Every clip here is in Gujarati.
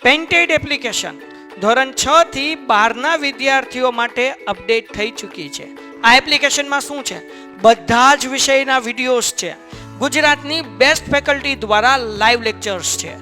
પેન્ટેડ એપ્લિકેશન ધોરણ 6 થી 12ના વિદ્યાર્થીઓ માટે અપડેટ થઈ ચૂકી છે. આ એપ્લિકેશનમાં શું છે? બધા જ વિષયના વિડીયોઝ છે. ગુજરાતની બેસ્ટ ફેકલ્ટી દ્વારા લાઈવ લેક્ચર્સ છે.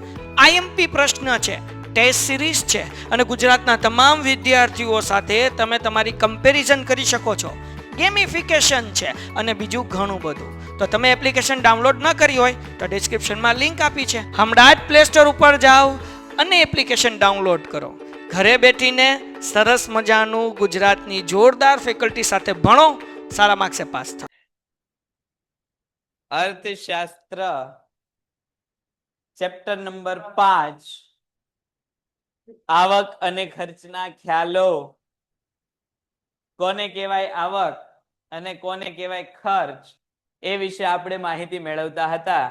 આઈએમપી પ્રશ્ન છે, ટેસ્ટ સિરીઝ છે અને ગુજરાતના તમામ વિદ્યાર્થીઓ સાથે તમે તમારી કમ્પેરિઝન કરી શકો છો. ગેમિફિકેશન છે અને બીજું ઘણું બધું. તો તમે એપ્લિકેશન ડાઉનલોડ ન કરી હોય તો ડિસ્ક્રિપ્શનમાં લિંક આપી છે. હમણાં જ પ્લે સ્ટોર ઉપર જાઓ અને એપ્લિકેશન ડાઉનલોડ કરો. ઘરે બેઠીને સરસ મજાનું ગુજરાતની જોરદાર ફેકલ્ટી સાથે ભણો, સારા માર્ક્સે પાસ થાઓ. અર્થશાસ્ત્ર ચેપ્ટર નંબર 5 આવક અને ખર્ચના ખ્યાલો. કોને કહેવાય આવક અને કોને કહેવાય ખર્ચ, એ વિશે આપણે માહિતી મેળવતા હતા.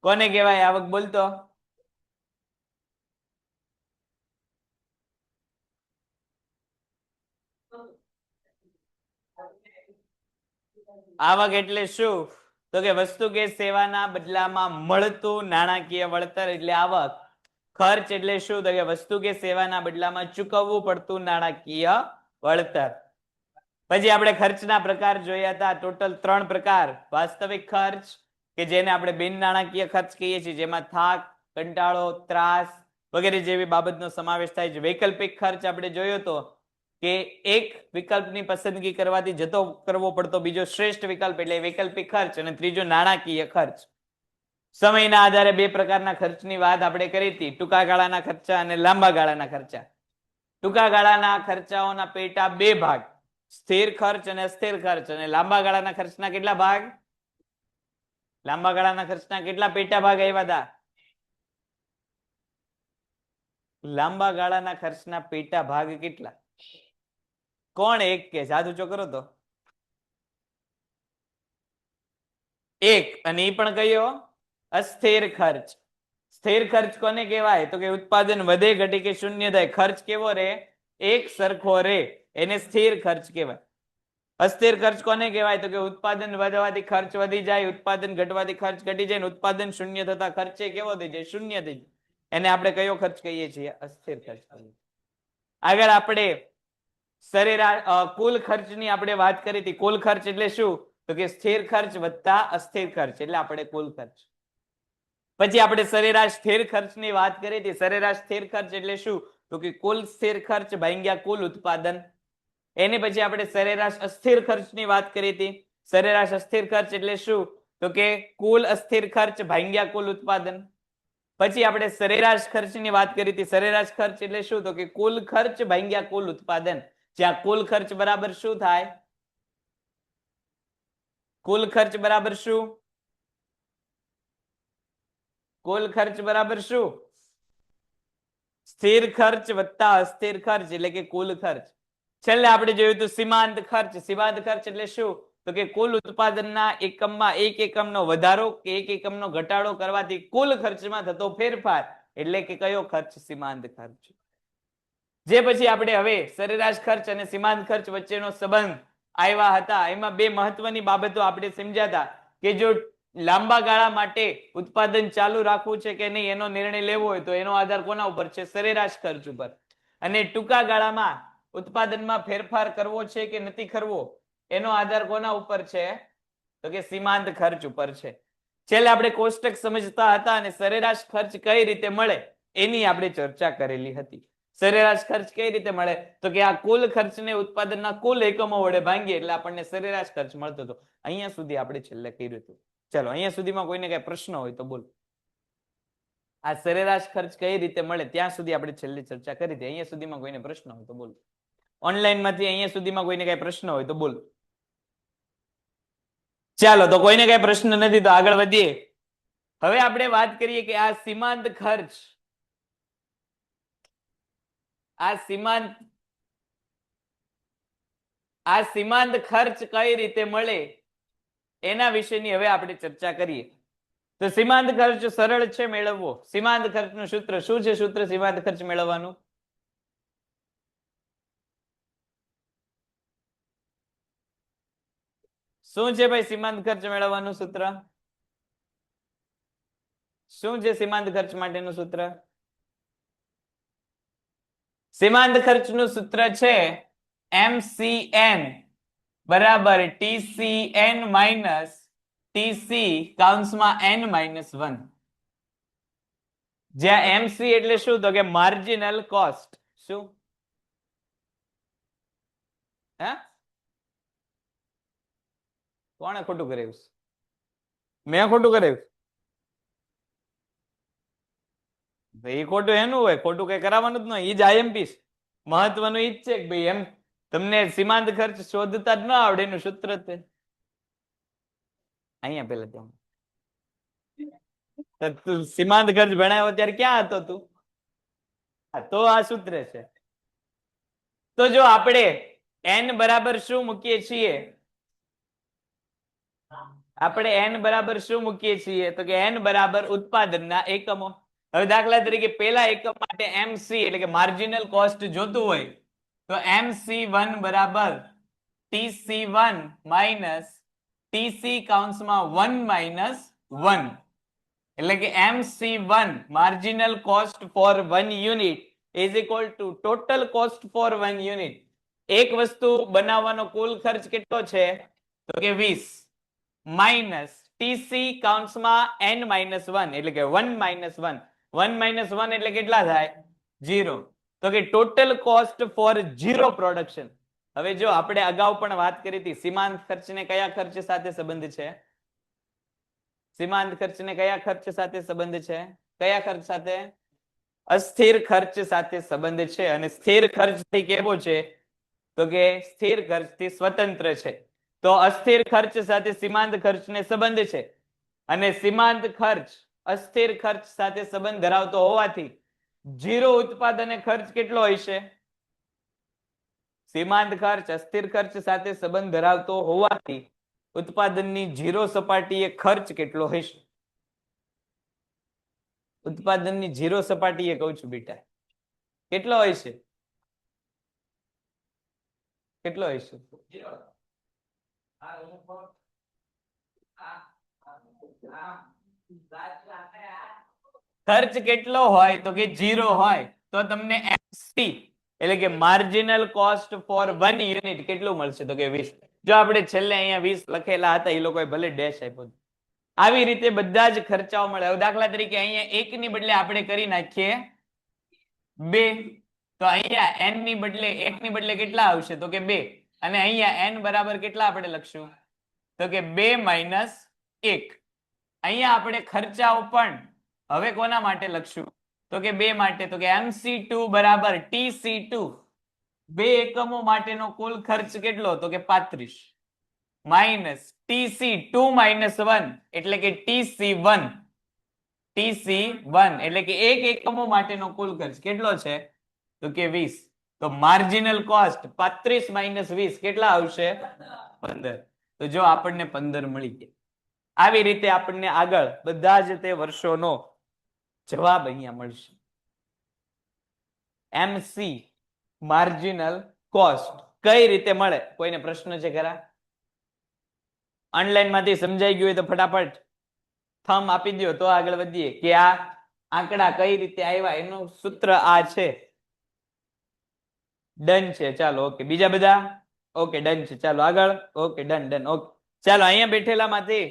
કોને કહેવાય આવક? બોલતો. આવક એટલે શું? તો કે વસ્તુ કે સેવાના બદલામાં મળતું નાણાકીય વળતર એટલે આવક. ખર્ચ એટલે શું? તો કે વસ્તુ કે સેવાના બદલામાં ચૂકવવું પડતું નાણાકીય વળતર. પછી આપણે ખર્ચના પ્રકાર જોયા હતા. ટોટલ 3 પ્રકાર. વાસ્તવિક ખર્ચ કે જેને આપણે બિન નાણાકીય ખર્ચ કહીએ છીએ, જેમાં થાક, કંટાળો, ત્રાસ વગેરે જેવી બાબતનો સમાવેશ થાય છે. વૈકલ્પિક ખર્ચ આપણે જોયો હતો કે એક વિકલ્પની પસંદગી કરવાથી જતો કરવો પડતો બીજો શ્રેષ્ઠ વિકલ્પ એટલે વૈકલ્પિક ખર્ચ, અને ત્રીજો નાણાકીય ખર્ચ. સમયના આધારે 2 પ્રકારના ખર્ચની વાત આપણે કરી હતી, ટૂંકા ગાળાના ખર્ચા અને લાંબા ગાળાના ખર્ચા. ટૂંકા ગાળાના ખર્ચાઓના પેટા 2 ભાગ, સ્થિર ખર્ચ અને અસ્થિર ખર્ચ. અને લાંબા ગાળાના ખર્ચના કેટલા ભાગ? લાંબા ગાળાના ખર્ચના કેટલા પેટા ભાગ આવ્યા હતા? લાંબા ગાળાના ખર્ચના પેટા ભાગ કેટલા? કોણ એક કે? હાથ ઊંચો કરો તો. એક. અને એ પણ કયો? અસ્થિર ખર્ચ. સ્થિર ખર્ચ કોને કહેવાય? તો કે ઉત્પાદન વધે, ઘટે કે શૂન્ય થાય, ખર્ચ કેવો રહે? એક સરખો રહે, એને સ્થિર ખર્ચ કહેવાય. અસ્થિર ખર્ચ કોને કહેવાય? તો કે ઉત્પાદન વધવાથી ખર્ચ વધી જાય, ઉત્પાદન ઘટવાથી ખર્ચ ઘટી જાય, ઉત્પાદન શૂન્ય થતા ખર્ચે કેવો થઈ જાય? શૂન્ય થઈ જાય. એને આપણે કયો ખર્ચ કહીએ છીએ? અસ્થિર ખર્ચ. આગળ આપણે સરેરાશ કુલ ખર્ચની આપણે વાત કરી હતી. કુલ ખર્ચ એટલે શું? તો કે સ્થિર ખર્ચ વત્તા અસ્થિર ખર્ચ એટલે આપણે કુલ ખર્ચ. પછી આપણે સરેરાશ સ્થિર ખર્ચની વાત કરી હતી. સરેરાશ સ્થિર ખર્ચ એટલે શું? તો કે કુલ સ્થિર ખર્ચ ભાગ્યા કુલ ઉત્પાદન. એની પછી આપણે સરેરાશ અસ્થિર ખર્ચની વાત કરી હતી. સરેરાશ અસ્થિર ખર્ચ એટલે શું? તો કે કુલ અસ્થિર ખર્ચ ભાગ્યા કુલ ઉત્પાદન. પછી આપણે સરેરાશ ખર્ચની વાત કરી હતી. સરેરાશ ખર્ચ એટલે શું? તો કે કુલ ખર્ચ ભાગ્યા કુલ ઉત્પાદન. જ્યાં કુલ ખર્ચ બરાબર શું થાય? કુલ ખર્ચ બરાબર શું? કુલ ખર્ચ બરાબર શું? સ્થિર ખર્ચ વત્તા અસ્થિર ખર્ચ એટલે કે કુલ ખર્ચ. છેલ્લે આપણે જોયું હતું સીમાંત ખર્ચ. સીમાંત ખર્ચ એટલે શું? તો કે કુલ ઉત્પાદનના એકમમાં 1 એકમનો વધારો કે 1 એકમનો ઘટાડો કરવાથી કુલ ખર્ચમાં થતો ફેરફાર એટલે કે કયો ખર્ચ? સીમાંત ખર્ચ. જે પછી આપણે હવે સરેરાશ ખર્ચ અને સીમાંત ખર્ચ વચ્ચેનો સંબંધ આવ્યા હતા. એમાં 2 મહત્વની બાબતો આપણે સમજ્યા હતા કે જો લાંબા ગાળા માટે ઉત્પાદન ચાલુ રાખવું છે કે નહીં એનો નિર્ણય લેવો હોય તો એનો આધાર કોના ઉપર છે? સરેરાશ ખર્ચ ઉપર. અને ટૂંકા ગાળામાં ઉત્પાદનમાં ફેરફાર કરવો છે કે નથી કરવો એનો આધાર કોના ઉપર છે? તો કે સીમાંત ખર્ચ ઉપર છે. છેલ્લે આપણે કોષ્ટક સમજતા હતા અને સરેરાશ ખર્ચ કઈ રીતે મળે એની આપણે ચર્ચા કરેલી હતી. સરેરાશ ખર્ચ કઈ રીતે મળે? તો કે આ કુલ ખર્ચને ઉત્પાદનના કુલ એકમો વડે ભાંગીએ એટલે આપણને સરેરાશ ખર્ચ મળતો હતો. અહીંયા સુધી આપણે છેલ્લે કર્યું હતું. ચલો, અહીંયા સુધીમાં કોઈને કઈ પ્રશ્ન હોય તો બોલો. આ સરેરાશ ખર્ચ કઈ રીતે મળે ત્યાં સુધી આપણે છેલ્લે ચર્ચા કરી હતી. અહીંયા સુધીમાં કોઈને પ્રશ્ન હોય તો બોલો. ઓનલાઈન માંથી અહીંયા સુધીમાં કોઈને કઈ પ્રશ્ન હોય તો બોલો. ચાલો, તો કોઈને કઈ પ્રશ્ન નથી તો આગળ વધીએ. હવે આપણે વાત કરીએ કે આ સીમાંત ખર્ચ, આ સીમાંત ખર્ચ કઈ રીતે મળે એના વિશેની હવે આપણે ચર્ચા કરીએ. તો સીમાંત ખર્ચ સરળ છે મેળવવો. સીમાંત ખર્ચનું સૂત્ર શું છે? સૂત્ર સીમાંત ખર્ચ મેળવવાનું શું છે ભાઈ? સીમાંત ખર્ચ મેળવવાનું સૂત્ર શું છે? સીમાંત ખર્ચ માટેનું સૂત્ર સીમાંત ખર્ચનું સૂત્ર છે MCN બરાબર TCN માઇનસ TC કૌંસમાં n માઇનસ 1, જ્યાં MC એટલે શું તો કે માર્જિનલ કોસ્ટ. શું હે કોણે ખોટું કરાવ્યું? મેં ખોટું કરાવ્યું? એ ખોટું એનું હોય, ખોટું કઈ કરાવવાનું જ નહીં. એ જ IMP મહત્વનું ઈ જ છે કે ભાઈ એમ તમને સીમાંત ખર્ચ શોધતા જ ન આવડે એનું સૂત્ર છે અહીંયા. પેલા તું સીમાંત ખર્ચ ભણાવ્યો ત્યારે ક્યાં હતો તું? તો આ સૂત્ર છે. તો જો આપણે n બરાબર શું મૂકીએ છીએ? આપણે n બરાબર શું મૂકીએ છીએ તો કે n બરાબર ઉત્પાદનના એકમો. હવે દાખલા તરીકે પેલા એકમ માટે MC એટલે કે માર્જિનલ કોસ્ટ જોતું હોય તો MC1 બરાબર TC1 માઇનસ TC કૌંસમાં 1 માઇનસ 1, એટલે કે MC1 marginal cost for 1 unit is equal to total cost for 1 unit. એક વસ્તુ બનાવવાનો કુલ ખર્ચ કેટલો છે તો કે 20 માઇનસ TC કૌંસમાં n માઇનસ 1 એટલે કે 1 માઇનસ 1. 1 માઇનસ 1 એટલે કેટલા થાય? 0. તો કે ટોટલ કોસ્ટ ફોર 0 પ્રોડક્શન. હવે જો આપણે અગાઉ પણ વાત કરી હતી સીમાંત ખર્ચને કયા ખર્ચ સાથે સંબંધ છે? સીમાંત ખર્ચને કયા ખર્ચ સાથે સંબંધ છે? કયા ખર્ચ સાથે? અસ્થિર ખર્ચ સાથે સંબંધ છે. અને સ્થિર ખર્ચથી કેવો છે તો કે સ્થિર ખર્ચથી સ્વતંત્ર છે. તો અસ્થિર ખર્ચ સાથે સીમાંત ખર્ચને સંબંધ છે અને સીમાંત ખર્ચ અસ્થિર ખર્ચ સાથે સંબંધ ધરાવતો હોવાથી 0 ઉત્પાદન ખર્ચ કેટલો હશે? સીમાંત ખર્ચ અસ્થિર ખર્ચ સાથે સંબંધ ધરાવતો હોવાથી ઉત્પાદનની 0 સપાટીએ ખર્ચ કેટલો હશે? ઉત્પાદનની 0 સપાટીએ કહું છું બેટા કેટલો હશે? કેટલો હશે? ખર્ચ કેટલો હોય તો કે 0 હોય તો તમને MC એટલે કે માર્જિનલ કોસ્ટ ફોર 1 યુનિટ કેટલું મળશે તો કે 20. જો આપણે છેલ્લે અહીંયા 20 લખેલા હતા એ લોકોએ ભલે ડેશ આપ્યો. આવી રીતે બધા જ ખર્ચાઓ મળે. હવે દાખલા તરીકે અહીંયા 1 ની બદલે આપણે કરી નાખીએ 2, તો અહીંયા n ની બદલે 1 ની બદલે કેટલા આવશે તો કે 2, અને અહીંયા n બરાબર કેટલા આપણે લખશું તો કે 2 માઇનસ 1. અહીંયા આપણે ખર્ચાઓ પણ હવે કોના માટે લખશું તો કે 2 માટે, તો કે MC2 બરાબર TC2 બે એકમો માટેનો કુલ ખર્ચ કેટલો તો કે 35 માઇનસ TC2 માઇનસ 1 એટલે કે TC1 એટલે કે એક એકમો માટેનો કુલ ખર્ચ કેટલો છે તો કે 20. તો માર્જિનલ કોસ્ટ 35 માઇનસ 20 કેટલા આવશે 15. તો જો આપણને 15 મળી ગયા. આવી રીતે આપણને આગળ બધા જ તે વર્ષોનો જવાબ અહીંયા મળશે. MC માર્જિનલ કોસ્ટ કઈ રીતે મળે? કોઈને પ્રશ્ન છે ખરા? ઓનલાઈન માંથી સમજાઈ ગયું હોય તો ફટાફટ થમ આપી દો તો આગળ વધીએ કે આ આંકડા કઈ રીતે આવ્યા એનું સૂત્ર આ છે. ડન છે, ચાલો ઓકે. બીજા બધા ઓકે ડન છે, ચાલો આગળ. ઓકે ડન ઓકે ચાલો. અહીંયા બેઠેલા માંથી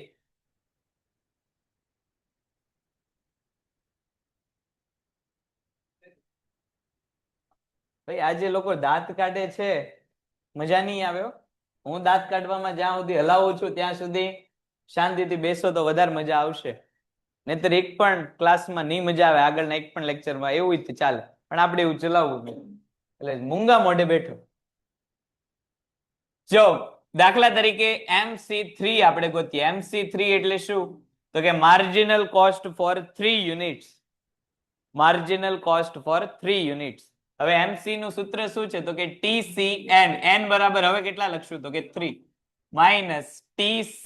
ભાઈ આજે લોકો દાંત કાઢે છે, મજા નહીં આવ્યો. હું દાંત કાઢવામાં જ્યાં સુધી હલાવું છું ત્યાં સુધી શાંતિથી બેસો તો વધારે મજા આવશે. નહીતર એક પણ ક્લાસમાં નહીં મજા આવે, આગળના એક પણ લેક્ચરમાં એવું જ ચાલે. પણ આપણે એવું ચલાવવું એટલે મૂંગા મોઢે બેઠો. જો દાખલા તરીકે MC3 આપણે ગોતીએ. MC3 એટલે શું તો કે marginal cost for 3 units. Marginal cost for 3 units. હવે MC નું સૂત્ર શું છે તો કે TCN. n બરાબર હવે કેટલા લખશું તો કે 3 માઇનસ TC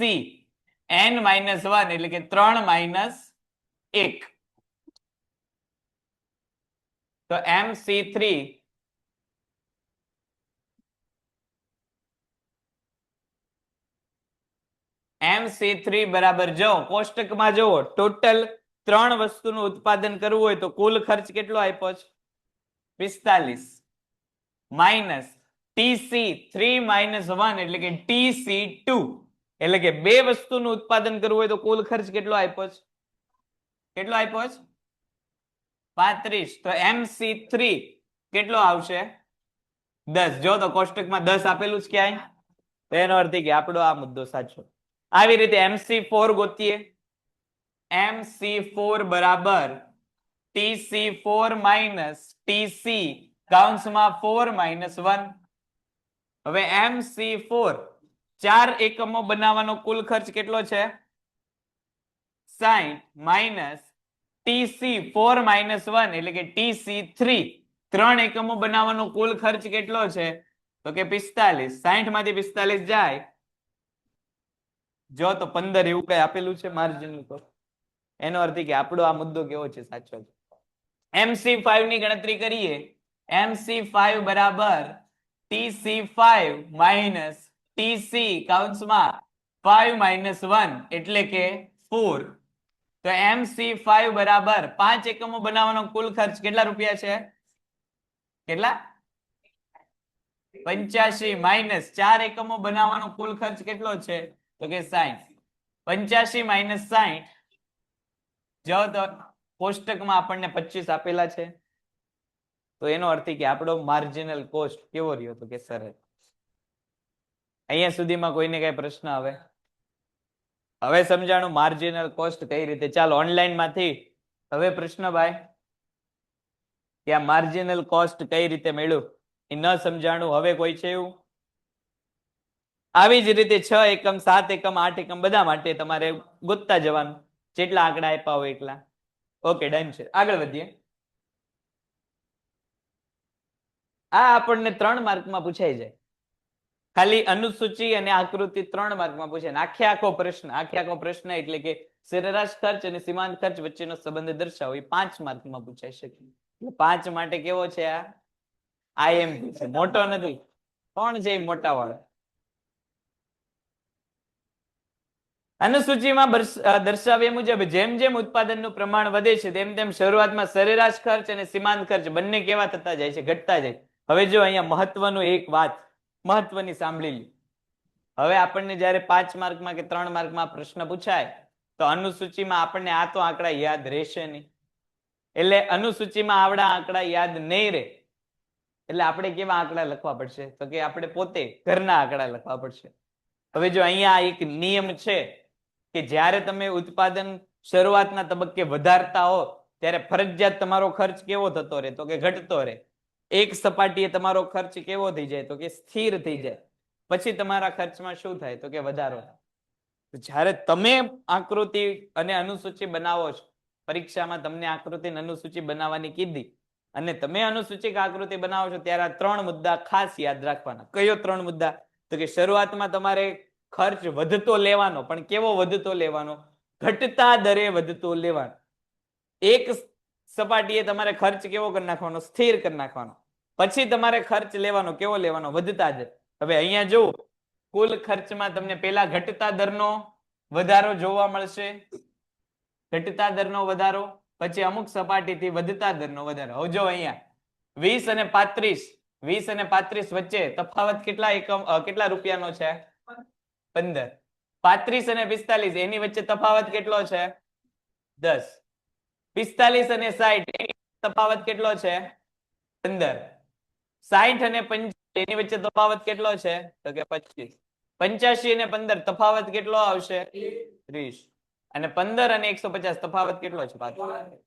n માઇનસ 1 એટલે કે 3 માઇનસ 1. તો MC3 બરાબર જો કોષ્ટકમાં જુઓ ટોટલ 3 વસ્તુનું ઉત્પાદન કરવું હોય તો કુલ ખર્ચ કેટલો આપ્યો છે 45 માઇનસ TC3 માઇનસ 1 એટલે કે TC2 એટલે કે બે વસ્તુનું ઉત્પાદન કરવું હોય તો કુલ ખર્ચ કેટલો આપ્યો છે? કેટલો આપ્યો છે? 35. તો MC3 કેટલો આવશે? 10. જો તો કોષ્ટકમાં 10 આપેલું છે ક્યાંય, તો એનો અર્થ એ કે આપણો આ મુદ્દો સાચો. આવી રીતે MC4 ગોતીએ. MC4 બરાબર TC4 માઇનસ TC કૌંસમાં 4 માઇનસ 1. હવે MC4 ચાર એકમો બનાવવાનો કુલ ખર્ચ કેટલો છે? 60 માઇનસ TC4 માઇનસ 1 એટલે કે TC3 ત્રણ એકમો બનાવવાનો કુલ ખર્ચ કેટલો છે? તો કે 45. 60 માંથી 45 જાય જો તો 15 એવું કઈ આપેલું છે માર્જિનલ કોસ્ટ. એનો અર્થ કે આપણો આ મુદ્દો કેવો છે? સાચો છે. MC5 ની ગણતરી કરીએ. MC5 બરાબર TC5 માઇનસ TC કૌંસમાં 5 માઇનસ 1 એટલે કે 4. તો MC5 બરાબર 5 એકમો બનાવવાનો કુલ ખર્ચ કેટલા રૂપિયા છે? કેટલા? 85 માઇનસ 4 એકમો બનાવવાનો કુલ ખર્ચ કેટલો છે? તો કે 60. 85 માઇનસ 60 જો તો કોષ્ટકમાં આપણને 25 આપેલા છે. તો એનો અર્થ કે આપણો માર્જિનલ કોસ્ટ કેવો રહ્યો? તો કે સરળ. અહીંયા સુધીમાં કોઈને કઈ પ્રશ્ન આવે? હવે સમજાણું માર્જિનલ કોસ્ટ કઈ રીતે. ચાલો ઓનલાઈન માંથી હવે પ્રશ્ન ભાઈ કે આ માર્જિનલ કોસ્ટ કઈ રીતે મળ્યું એ ન સમજાણું. હવે કોઈ છે એવું? આવી જ રીતે 6 એકમ 7 એકમ 8 એકમ બધા માટે તમારે ગોતતા જવાનું, જેટલા આંકડા આપ્યા હોય એટલા. ઓકે, ડન છે. આગળ વધીએ. આ આપણને 3 માર્કમાં પૂછાઈ જાય. ખાલી અનુસૂચિ અને આકૃતિ 3 માર્કમાં પૂછે. આખે આખો પ્રશ્ન એટલે કે સરેરાશ ખર્ચ અને સીમાંત ખર્ચ વચ્ચેનો સંબંધ દર્શાવો એ 5 માર્કમાં પૂછાઈ શકે. 5 માટે કેવો છે આ? આઈએમપી છે, મોટો નથી. કોણ છે એ મોટા વાળા? અનુસૂચિમાં દર્શાવ્યા મુજબ જેમ જેમ ઉત્પાદનનું પ્રમાણ વધે છે તેમ તેમ શરૂઆતમાં સરેરાશ ખર્ચ અને સીમાંત ખર્ચ બંને કેવા થતા જાય છે? ઘટતા જાય. હવે જો અહીંયા મહત્વનું એક વાત મહત્વની સાંભળી લો. હવે આપણને જ્યારે 5 માર્કમાં કે 3 માર્કમાં પ્રશ્ન પૂછાય તો અનુસૂચિમાં આપણને આ તો આંકડા યાદ રહેશે નહીં. એટલે અનુસૂચિમાં આવડા આંકડા યાદ નહીં રહે એટલે આપણે કેવા આંકડા લખવા પડશે? તો કે આપણે પોતે ઘરના આંકડા લખવા પડશે. હવે જો અહીંયા એક નિયમ છે કે જ્યારે તમે ઉત્પાદન શરૂઆતના તબક્કે વધારતા હો ત્યારે ફરજિયાત તમારો ખર્ચ કેવો થતો રહે? તો કે ઘટતો રહે. એક સપાટીએ તમારો ખર્ચ કેવો થઈ જાય? તો કે સ્થિર થઈ જાય. પછી તમારા ખર્ચમાં શું થાય? તો કે વધારો. જ્યારે તમે આકૃતિ અને અનુસૂચિ બનાવો છો, પરીક્ષામાં તમને આકૃતિ અને અનુસૂચિ બનાવવાની કીધી અને તમે અનુસૂચિ કે આકૃતિ બનાવો છો ત્યારે આ 3 મુદ્દા ખાસ યાદ રાખવાના. કયો 3 મુદ્દા? તો કે શરૂઆતમાં તમારે ખર્ચ વધતો લેવાનો, પણ કેવો વધતો લેવાનો? ઘટતા દરે વધતો લેવાનો. એક સપાટીએ તમારે ખર્ચ કેવો કરી નાખવાનો? સ્થિર કરી નાખવાનો. પછી તમારે ખર્ચ લેવાનો કેવો લેવાનો? વધતા દરે. હવે અહીંયા જો કુલ ખર્ચમાં તમને પેલા ઘટતા દરનો વધારો જોવા મળશે. ઘટતા દરનો વધારો, પછી અમુક સપાટીથી વધતા દરનો વધારો. હવે જો અહીંયા 20 અને 35 20 અને 35 વચ્ચે તફાવત કેટલા એકમ કેટલા રૂપિયાનો છે? 15. 35 અને 45 એની વચ્ચે તફાવત કેટલો છે? 10. 45 અને 60 એની તફાવત કેટલો છે? 15. 60 અને 50 એની વચ્ચે તફાવત કેટલો છે? તો કે 25. 85 અને 15 તફાવત કેટલો આવશે? 30. અને 15 અને 150 તફાવત કેટલો છે? 5.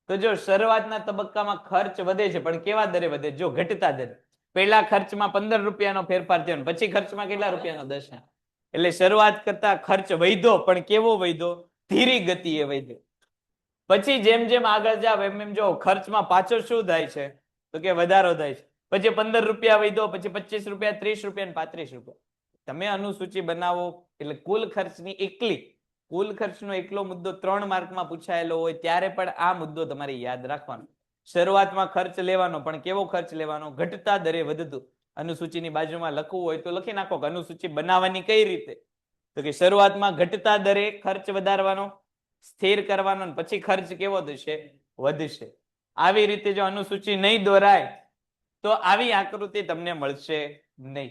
તો જો શરૂઆતના તબક્કામાં ખર્ચ વધે છે પણ કેવા દરે વધે? જો ઘટતા દરે. પહેલા ખર્ચમાં 15 રૂપિયાનો ફેરફાર થયો, પછી ખર્ચમાં કેટલા રૂપિયાનો? 10. એટલે શરૂઆત કરતા ખર્ચ વધ્યો પણ કેવો વધ્યો? ધીરી ગતિએ વધ્યો. પછી જેમ જેમ આગળ જાવ એમ એમ જો ખર્ચમાં પાછો શું થાય છે? તો કે વધારો થાય છે. પછી 15 રૂપિયા વધ્યો, પછી 25 રૂપિયા, 30 રૂપિયા, 35 રૂપિયા. તમે અનુસૂચિ બનાવો એટલે કુલ ખર્ચની કુલ ખર્ચનો એકલો મુદ્દો 3 માર્કમાં પૂછાયેલો હોય ત્યારે પણ આ મુદ્દો તમારે યાદ રાખવાનો. શરૂઆતમાં ખર્ચ લેવાનો, પણ કેવો ખર્ચ લેવાનો? ઘટતા દરે વધતું. અનુસૂચિની બાજુમાં લખવું હોય તો લખી નાખો કે અનુસૂચિ બનાવવાની કઈ રીતે? તો કે શરૂઆતમાં ઘટતા દરે ખર્ચ વધારવાનો, સ્થિર કરવાનો, પછી ખર્ચ કેવો થશે? વધશે. આવી રીતે જો અનુસૂચિ નહીં દોરાય તો આવી આકૃતિ તમને મળશે નહીં.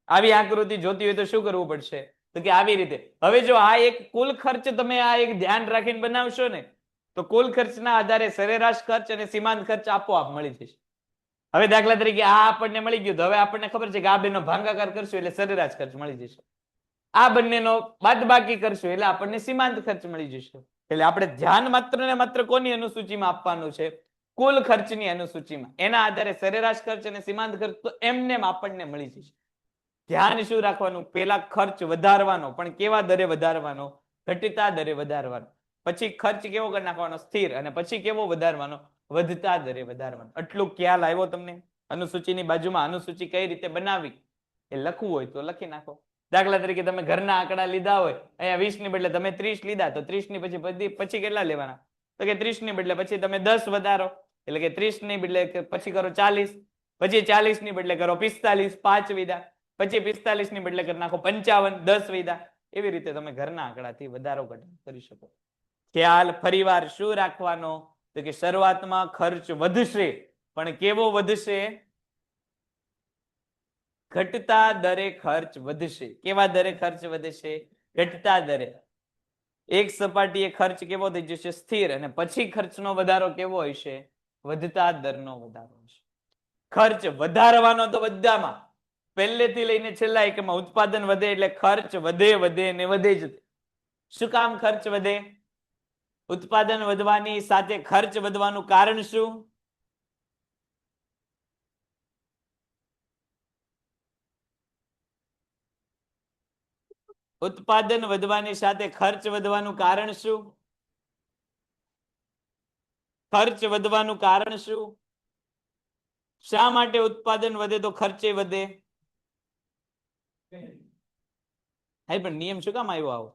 આવી આકૃતિ જોતી હોય તો શું કરવું પડશે? તો કે આવી રીતે. હવે જો આ એક કુલ ખર્ચ તમે આ એક ધ્યાન રાખીને બનાવશો ને તો કુલ ખર્ચના આધારે સરેરાશ ખર્ચ અને સીમાંત ખર્ચ આપોઆપ મળી જશે. હવે દાખલા તરીકે આ આપણને મળી ગયું, તો હવે આપણને ખબર છે કે આ બેનો ભાગાકાર કરશું એટલે સરેરાશ ખર્ચ મળી જશે. આ બંનેનો બાદબાકી કરશું એટલે આપણને સીમાંત ખર્ચ મળી જશે. એટલે આપણે ધ્યાન માત્ર ને માત્ર કોની અનુસૂચિમાં આપવાનું છે? કુલ ખર્ચની અનુસૂચિમાં. એના આધારે સરેરાશ ખર્ચ અને સીમાંત ખર્ચ તો એમને આપણને મળી જશે. ધ્યાન શું રાખવાનું? પેલા ખર્ચ વધારવાનો, પણ કેવા દરે વધારવાનો? ઘટતા દરે વધારવાનો. પછી ખર્ચ કેવો કરી નાખવાનો? સ્થિર. અને પછી કેવો વધારવાનો? વધતા દરે વધારવાનો. આટલું ખ્યાલ આવ્યો તમને? અનુસૂચિની બાજુમાં અનુસૂચિ કઈ રીતે બનાવી એ લખવું હોય તો લખી નાખો. દાખલા તરીકે તમે ઘરના આંકડા લીધા હોય, અહીંયા 20 ની બદલે તમે 30 લીધા, તો 30 ની પછી કેટલા લેવાના? તો કે 30 ની બદલે પછી તમે 10 વધારો, એટલે કે 30 ની બદલે પછી કરો 40, પછી 40 ની બદલે કરો 45, 5 વિધા, પછી 45 ની બદલે કરી નાખો 55, 10 વિધા. એવી રીતે તમે ઘરના આંકડાથી વધારો ઘટાડો કરી શકો. ખ્યાલ ફરીવાર શું રાખવાનો? તો કે શરૂઆતમાં ખર્ચ વધશે, પણ કેવો વધશે? ઘટતા દરે ખર્ચ વધશે. કેવા દરે ખર્ચ વધશે? ઘટતા દરે. એક સપાટીએ ખર્ચ કેવો થઈ જશે? સ્થિર. અને પછી ખર્ચનો વધારો કેવો હશે? વધતા દરનો વધારો હશે. ખર્ચ વધારવાનો તો બધામાં, પહેલેથી લઈને છેલ્લા એકમાં ઉત્પાદન વધે એટલે ખર્ચ વધે વધે ને વધે જ. શું કામ ખર્ચ વધે? ઉત્પાદન વધવાની સાથે ખર્ચ વધવાનું કારણ શું? ઉત્પાદન વધવાની સાથે ખર્ચ વધવાનું કારણ શું? ખર્ચ વધવાનું કારણ શું? શા માટે ઉત્પાદન વધે તો ખર્ચે વધે? હા, પણ નિયમ શું કામ આવ્યો આવો?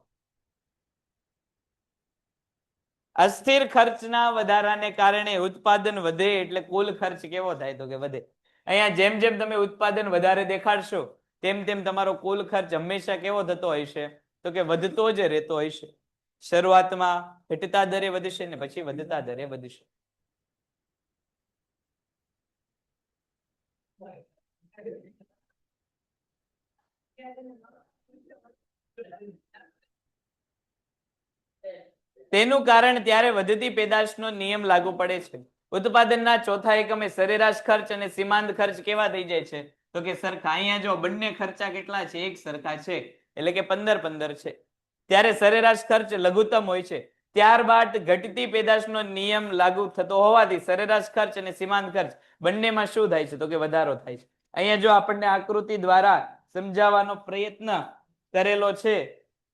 અસ્થિર ખર્ચના વધારાને કારણે ઉત્પાદન વધે એટલે કુલ ખર્ચ કેવો થાય? તો કે વધે. અહીંયા જેમ જેમ તમે ઉત્પાદન વધારે દેખાડશો તેમ તેમ તમારો કુલ ખર્ચ હંમેશા કેવો થતો હશે? તો કે વધતો જ રહેતો હશે. શરૂઆતમાં ઘટતા દરે વધશે ને પછી વધતા દરે વધશે. તેનું કારણ ત્યારે વધતી પેદાશનો નિયમ લાગુ પડે છે. ઉત્પાદનના ચોથા એકમે સરેરાશ ખર્ચ અને સીમાંત ખર્ચ કેવા થઈ જાય છે? તો કે સરખા. અહીંયા જો બંને ખર્ચા કેટલા છે? એક સરખા છે, એટલે કે 15 છે. ત્યારે સરેરાશ ખર્ચ લઘુત્તમ હોય છે. ત્યારબાદ ઘટતી પેદાશનો નિયમ લાગુ થતો હોવાથી સરેરાશ ખર્ચ અને સીમાંત ખર્ચ બંનેમાં શું થાય છે? તો કે વધારો થાય છે. અહીંયા જો આપણને આકૃતિ દ્વારા સમજાવવાનો પ્રયત્ન કરેલો છે.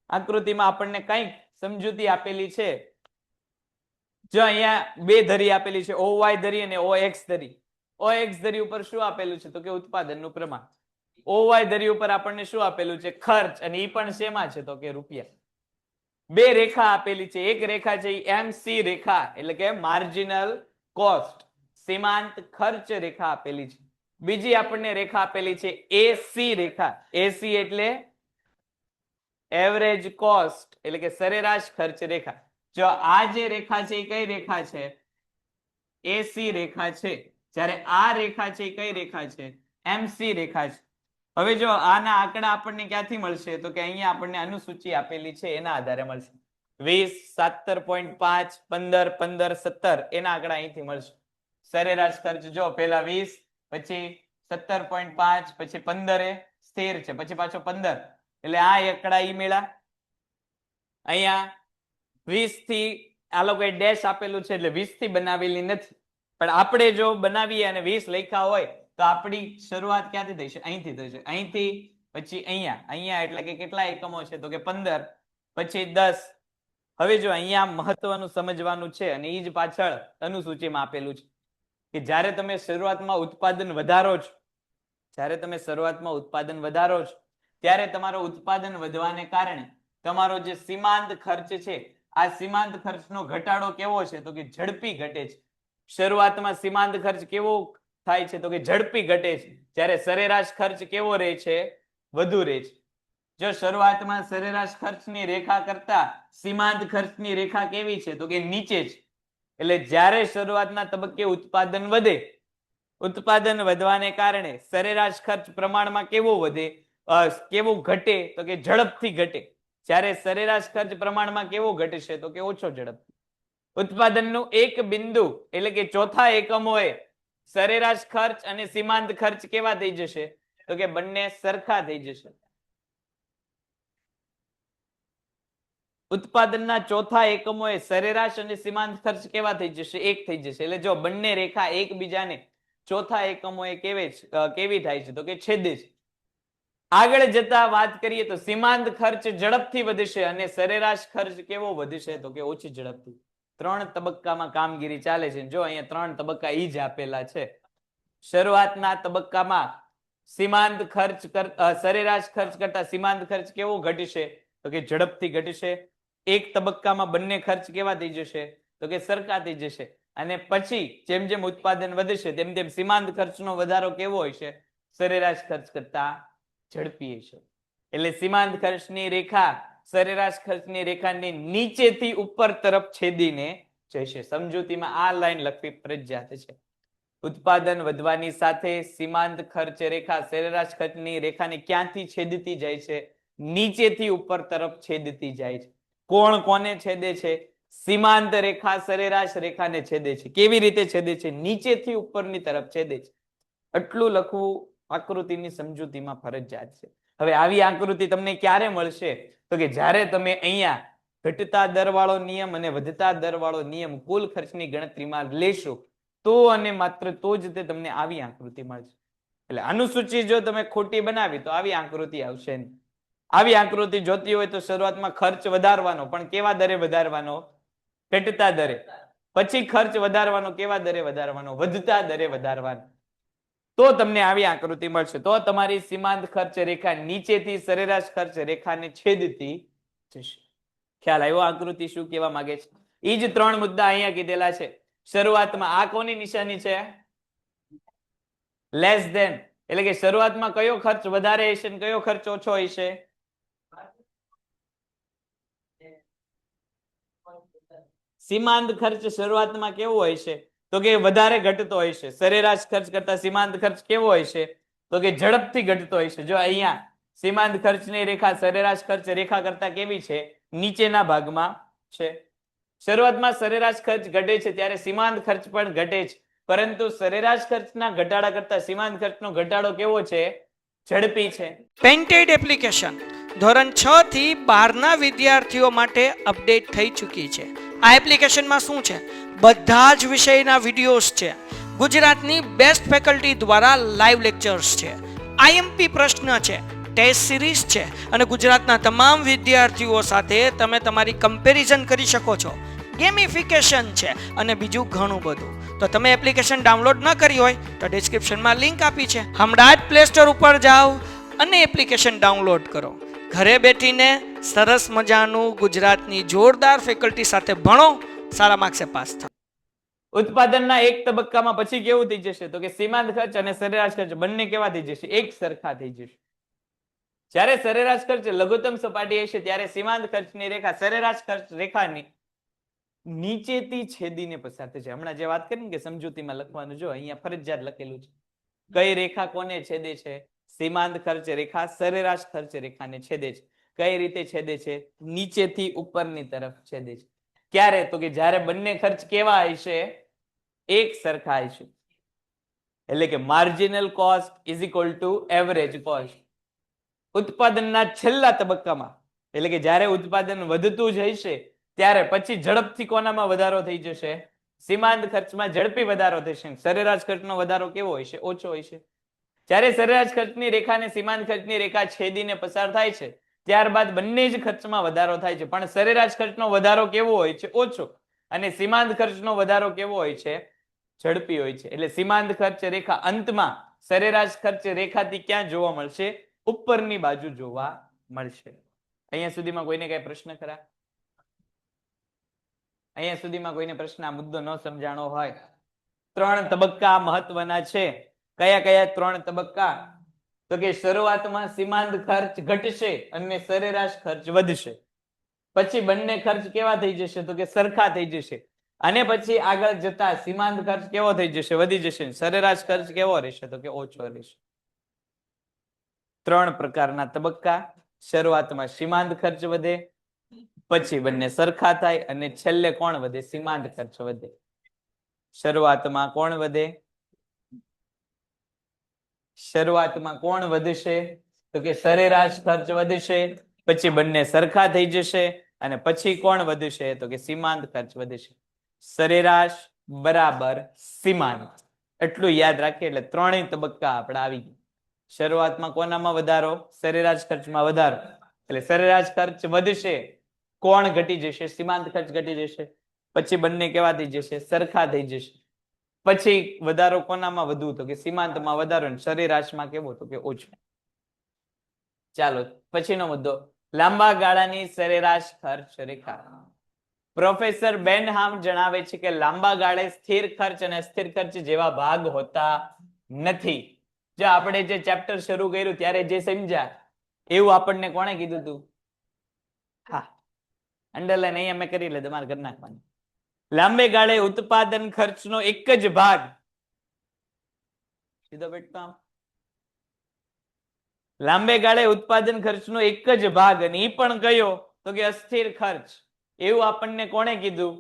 આકૃતિમાં આપણને કંઈક સમજૂતી આપેલી છે. જો અહીંયા બે ધરી આપેલી છે, OY ધરી અને OX ધરી. OX ધરી ઉપર શું આપેલું છે? તો કે ઉત્પાદનનું પ્રમાણ. OY ધરી ઉપર આપણને શું આપેલું છે? ખર્ચ. અને એ પણ શેમાં છે? તો કે રૂપિયા. બે રેખા આપેલી છે. એક રેખા છે MC રેખા, એટલે કે માર્જિનલ કોસ્ટ, સીમાંત ખર્ચ રેખા આપેલી છે. બીજી આપણને રેખા આપેલી છે AC રેખા. AC એટલે એવરેજ કોસ્ટ, એટલે કે સરેરાશ ખર્ચ રેખા. જો આ જે રેખા છે એ કઈ રેખા છે? AC રેખા છે. જ્યારે આ રેખા છે એ કઈ રેખા છે? MC રેખા છે. હવે જો આના આંકડા આપણને ક્યાંથી મળશે? તો કે અહીંયા આપણને અનુસૂચિ આપેલી છે એના આધારે મળશે. 20, 17.5, 15, 15, 17 એના આંકડા અહીંથી મળશે. સરેરાશ ખર્ચ જો પેલા 20, પછી 17.5, પછી 15 સ્થિર છે, પછી પાછો 15, એટલે આ આંકડા ઈ મેળા. અહીંયા 20 થી આ લોકોએ ડેશ આપેલું છે એટલે 20 થી બનાવેલી નથી, પણ આપણે જો બનાવીએ અને 20 લખ્યા હોય તો આપણી શરૂઆત ક્યાંથી થઈ છે? અહીંથી થઈ છે. અહીંથી પછી અહીંયા એટલે કે કેટલા એકમો છે? તો કે 15, પછી 10. હવે જો અહીંયા મહત્વનું સમજવાનું છે અને એ જ પાછળ અનુસૂચિમાં આપેલું છે કે જ્યારે તમે શરૂઆતમાં ઉત્પાદન વધારો છો, ત્યારે તમારો ઉત્પાદન વધવાને કારણે તમારો જે સીમાંત ખર્ચ છે, આ સીમાંત ખર્ચનો ઘટાડો કેવો છે? તો કે ઝડપી ઘટે છે. શરૂઆતમાં સીમાંત ખર્ચ કેવો થાય છે? તો કે ઝડપી ઘટે છે. જ્યારે સરેરાશ ખર્ચ કેવો રહે છે? વધુ રહે છે. જો શરૂઆતમાં સરેરાશ ખર્ચની રેખા કરતા સીમાંત ખર્ચની રેખા કેવી છે? તો કે નીચે છે. એટલે જ્યારે શરૂઆતના તબક્કે ઉત્પાદન વધે ઉત્પાદન વધવાને કારણે સરેરાશ ખર્ચ પ્રમાણમાં કેવો વધે, કેવો ઘટે, તો કે ઝડપથી ઘટે. જ્યારે સરેરાશ ખર્ચ પ્રમાણમાં કેવો ઘટશે, તો કે ઓછો ઝડપથી. ઉત્પાદનનું એક બિંદુ એટલે કે ચોથા એકમોએ સરેરાશ ખર્ચ અને સીમાંત ખર્ચ કેવા થઈ જશે, તો કે બંને સરખા થઈ જશે. ઉત્પાદનના ચોથા એકમોએ સરેરાશ અને સીમાંત ખર્ચ કેવા થઈ જશે, એક થઈ જશે. એટલે જો બંને રેખા એકબીજાને ચોથા એકમોએ કેવી થાય છે, તો કે છેદે છે. આગળ જતા વાત કરીએ તો સીમાંત ખર્ચ ઝડપથી વધશે અને સરેરાશ ખર્ચ કેવો વધશે, તો કે ઓછી ઝડપથી. 3 તબક્કામાં કામગીરી ચાલે છે. જો અહીંયા 3 તબક્કા ઈ જ આપેલા છે. શરૂઆતના તબક્કામાં સીમાંત ખર્ચ સરેરાશ ખર્ચ કરતા સીમાંત ખર્ચ કેવો ઘટશે, તો કે ઝડપથી ઘટશે. એક તબક્કામાં બંને ખર્ચ કેવા થઈ જશે, તો કે સરખા થઈ જશે. અને પછી જેમ જેમ ઉત્પાદન વધશે તેમ તેમ સીમાંત ખર્ચનો વધારો કેવો હશે, સરેરાશ ખર્ચ કરતા ઝડપી હશે. એટલે સીમાંત ખર્ચની રેખા સરેરાશ ખર્ચની રેખાની નીચેથી ઉપર તરફ છેદીને જશે. સમજૂતીમાં આ લાઈન લખવી ફરજિયાત છે. ઉત્પાદન વધવાની સાથે સીમાંત ખર્ચ રેખા સરેરાશ ખર્ચની રેખાને ક્યાંથી છેદતી જાય છે, નીચેથી ઉપર તરફ છેદતી જાય છે. કોણ કોને છેદે છે, સીમાંત રેખા સરેરાશ રેખાને છેદે છે. કેવી રીતે છેદે છે, નીચેથી ઉપરની તરફ છેદે છે. આટલું લખવું આકૃતિની સમજૂતીમાં ફરજિયાત છે. હવે આવી આકૃતિ તમને ક્યારે મળશે, તો કે જ્યારે તમે અહીંયા ઘટતા દરવાળો નિયમ અને વધતા દરવાળો નિયમ કુલ ખર્ચની ગણતરીમાં લેશો તો અને માત્ર તો જ તે તમને આવી આકૃતિ મળશે. એટલે અનુસૂચિ જો તમે ખોટી બનાવી તો આવી આકૃતિ આવશે નહીં. આવી આકૃતિ જોતી હોય તો શરૂઆતમાં ખર્ચ વધારવાનો, પણ કેવા દરે વધારવાનો, ઘટતા દરે. પછી ખર્ચ વધારવાનો, કેવા દરે વધારવાનો, વધતા દરે વધારવાનો. તો તમને આવી આકૃતિ મળશે. તો તમારી સીમાંત ખર્ચ રેખા નીચેથી સરેરાશ ખર્ચ રેખાને છેદતી જશે. ખ્યાલ આવ્યો આકૃતિ શું કહેવા માંગે છે? એ જ 3 મુદ્દા અહીંયા કીધેલા છે. શરૂઆતમાં આ કોની નિશાની છે, લેસ ધેન. એટલે કે શરૂઆતમાં કયો ખર્ચ વધારે હશે અને કયો ખર્ચ ઓછો હશે, સીમાંત ખર્ચ શરૂઆતમાં કેવો હોય છે, તો કે વધારે ઘટતો હોય છે. સરેરાશ ખર્ચ કરતા સીમાંત ખર્ચ કેવો હોય છે, તો કે ઝડપથી ઘટતો હોય છે. જો અહીંયા સીમાંત ખર્ચની રેખા સરેરાશ ખર્ચ રેખા કરતા કેવી છે, નીચેના ભાગમાં છે. શરૂઆતમાં સરેરાશ ખર્ચ ઘટે છે ત્યારે સીમાંત ખર્ચ પણ ઘટે છે, પરંતુ સરેરાશ ખર્ચના ઘટાડા કરતા સીમાંત ખર્ચનો ઘટાડો કેવો છે, ઝડપી છે. પેન્ટેડ એપ્લિકેશન ધોરણ 6 થી 12ના વિદ્યાર્થીઓ માટે અપડેટ થઈ ચૂકી છે. આ એપ્લિકેશનમાં શું છે, બધા જ વિષયના વિડીયોઝ છે. ગુજરાતની બેસ્ટ ફેકલ્ટી દ્વારા લાઈવ લેક્ચર્સ છે, આઈએમપી પ્રશ્ન છે, ટેસ્ટ સિરીઝ છે અને ગુજરાતના તમામ વિદ્યાર્થીઓ સાથે તમે તમારી કમ્પેરિઝન કરી શકો છો. ગેમિફિકેશન છે અને બીજું ઘણું બધું. તો તમે એપ્લિકેશન ડાઉનલોડ ન કરી હોય તો ડિસ્ક્રિપ્શનમાં લિંક આપી છે. હમણાં જ પ્લે સ્ટોર ઉપર જાઓ અને એપ્લિકેશન ડાઉનલોડ કરો. ઘરે બેઠીને સરસ મજાનું ગુજરાતની જોરદાર ફેકલ્ટી સાથે ભણો, સારા માર્ક્સે પાસ થાઓ. ઉત્પાદનના એક તબક્કામાં પછી કેવું થઈ જશે, તો કે સીમાંત ખર્ચ અને સરેરાશ ખર્ચ બંને કેવા થઈ જશે, એક સરખા થઈ જશે. જ્યારે સરેરાશ ખર્ચ લઘુત્તમ સપાટી હશે ત્યારે સીમાંત ખર્ચની રેખા સરેરાશ ખર્ચ રેખાની નીચેથી છેદીને પસાર થશે. હમણાં જે વાત કરી ને કે સમજૂતીમાં લખવાનું, જો અહીંયા ફરજિયાત લખેલું છે. કઈ રેખા કોને છેદે છે, સીમાંત ખર્ચ રેખા સરેરાશ ખર્ચ રેખાને છેદે છે. કઈ રીતે છેદે છે, નીચેથી ઉપરની તરફ છેદે છે. ક્યારે, તો કે જ્યારે બંને ખર્ચ કેવા હશે, એક સરખા હશે. એટલે કે marginal cost is equal two average cost. ઉત્પાદનના છેલ્લા તબક્કામાં એટલે કે જ્યારે ઉત્પાદન વધતું જ હશે ત્યારે પછી ઝડપથી કોનામાં વધારો થઈ જશે, સીમાંત ખર્ચમાં ઝડપી વધારો થશે. સરેરાશ ખર્ચનો વધારો કેવો હશે, ઓછો હશે. જ્યારે સરેરાશ ખર્ચની રેખાને સીમાંત ખર્ચની રેખા છેદીને પસાર થાય છે ત્યારબાદ બંને જ ખર્ચમાં વધારો થાય છે, પણ સરેરાશ ખર્ચનો વધારો કેવો હોય છે, ઓછો. અને સીમાંત ખર્ચનો વધારો કેવો હોય છે, ઝડપી હોય છે. એટલે સીમાંત ખર્ચ રેખા અંતમાં સરેરાશ ખર્ચ રેખાથી ક્યાં જોવા મળશે, ઉપરની બાજુ જોવા મળશે. અહીંયા સુધીમાં કોઈને કઈ પ્રશ્ન ખરા? અહીંયા સુધીમાં કોઈને પ્રશ્ન, આ મુદ્દો ન સમજાણો હોય? 3 તબક્કા મહત્વના છે. કયા કયા 3 તબક્કા? તો કે શરૂઆતમાં સીમાંત ખર્ચ ઘટશે અને સરેરાશ ખર્ચ વધશે. પછી બંને ખર્ચ કેવા થઈ જશે, તો કે સરખા થઈ જશે. અને પછી આગળ જતા સીમાંત ખર્ચ કેવો થઈ જશે? વધી જશે. સરેરાશ ખર્ચ કેવો રહેશે? તો કે ઓછો રહેશે. 3 પ્રકારના તબક્કા. શરૂઆતમાં સીમાંત ખર્ચ વધે, પછી બંને સરખા થાય, અને છેલ્લે કોણ વધે? સીમાંત ખર્ચ વધે. શરૂઆતમાં કોણ વધે? શરૂઆતમાં કોણ વધશે? તો કે સરેરાશ ખર્ચ વધશે, પછી બંને સરખા થઈ જશે, અને પછી કોણ વધશે? તો કે સીમાંત ખર્ચ વધશે. સરેરાશ બરાબર સીમાંત. એટલું યાદ રાખીએ એટલે ત્રણેય તબક્કા આપણે આવી ગયા. શરૂઆતમાં કોનામાં વધારો? સરેરાશ ખર્ચમાં વધારો. એટલે સરેરાશ ખર્ચ વધશે, કોણ ઘટી જશે? સીમાંત ખર્ચ ઘટી જશે. પછી બંને કેવા થઈ જશે? સરખા થઈ જશે. પછી વધારો કોનામાં વધુ? તો કે સીમાંતમાં વધારો, અને સરેરાશમાં કેવો? તો કે ઓછો. ચાલો પછીનો મુદ્દો, લાંબા ગાળાની સરેરાશ ખર્ચ રેખા. પ્રોફેસર બેનહામ જણાવે છે કે લાંબા ગાળે સ્થિર ખર્ચ અને અસ્થિર ખર્ચ જેવા ભાગ હોતા નથી. જો આપણે જે ચેપ્ટર શરૂ કર્યું ત્યારે જે સમજ્યા એવું આપણને કોણે કીધું હતું? હા, અંડરલાઈન અહીંયા મેં કરી લે, તમારે કરી નાખવાની. લાંબે ગાળે ઉત્પાદન ખર્ચનો એક જ ભાગ, સીધો બેઠતો આમ, લાંબે ગાળે ઉત્પાદન ખર્ચનો એક જ ભાગ, અને એ પણ કયો? તો કે અસ્થિર ખર્ચ. એવું આપણને કોણે કીધું?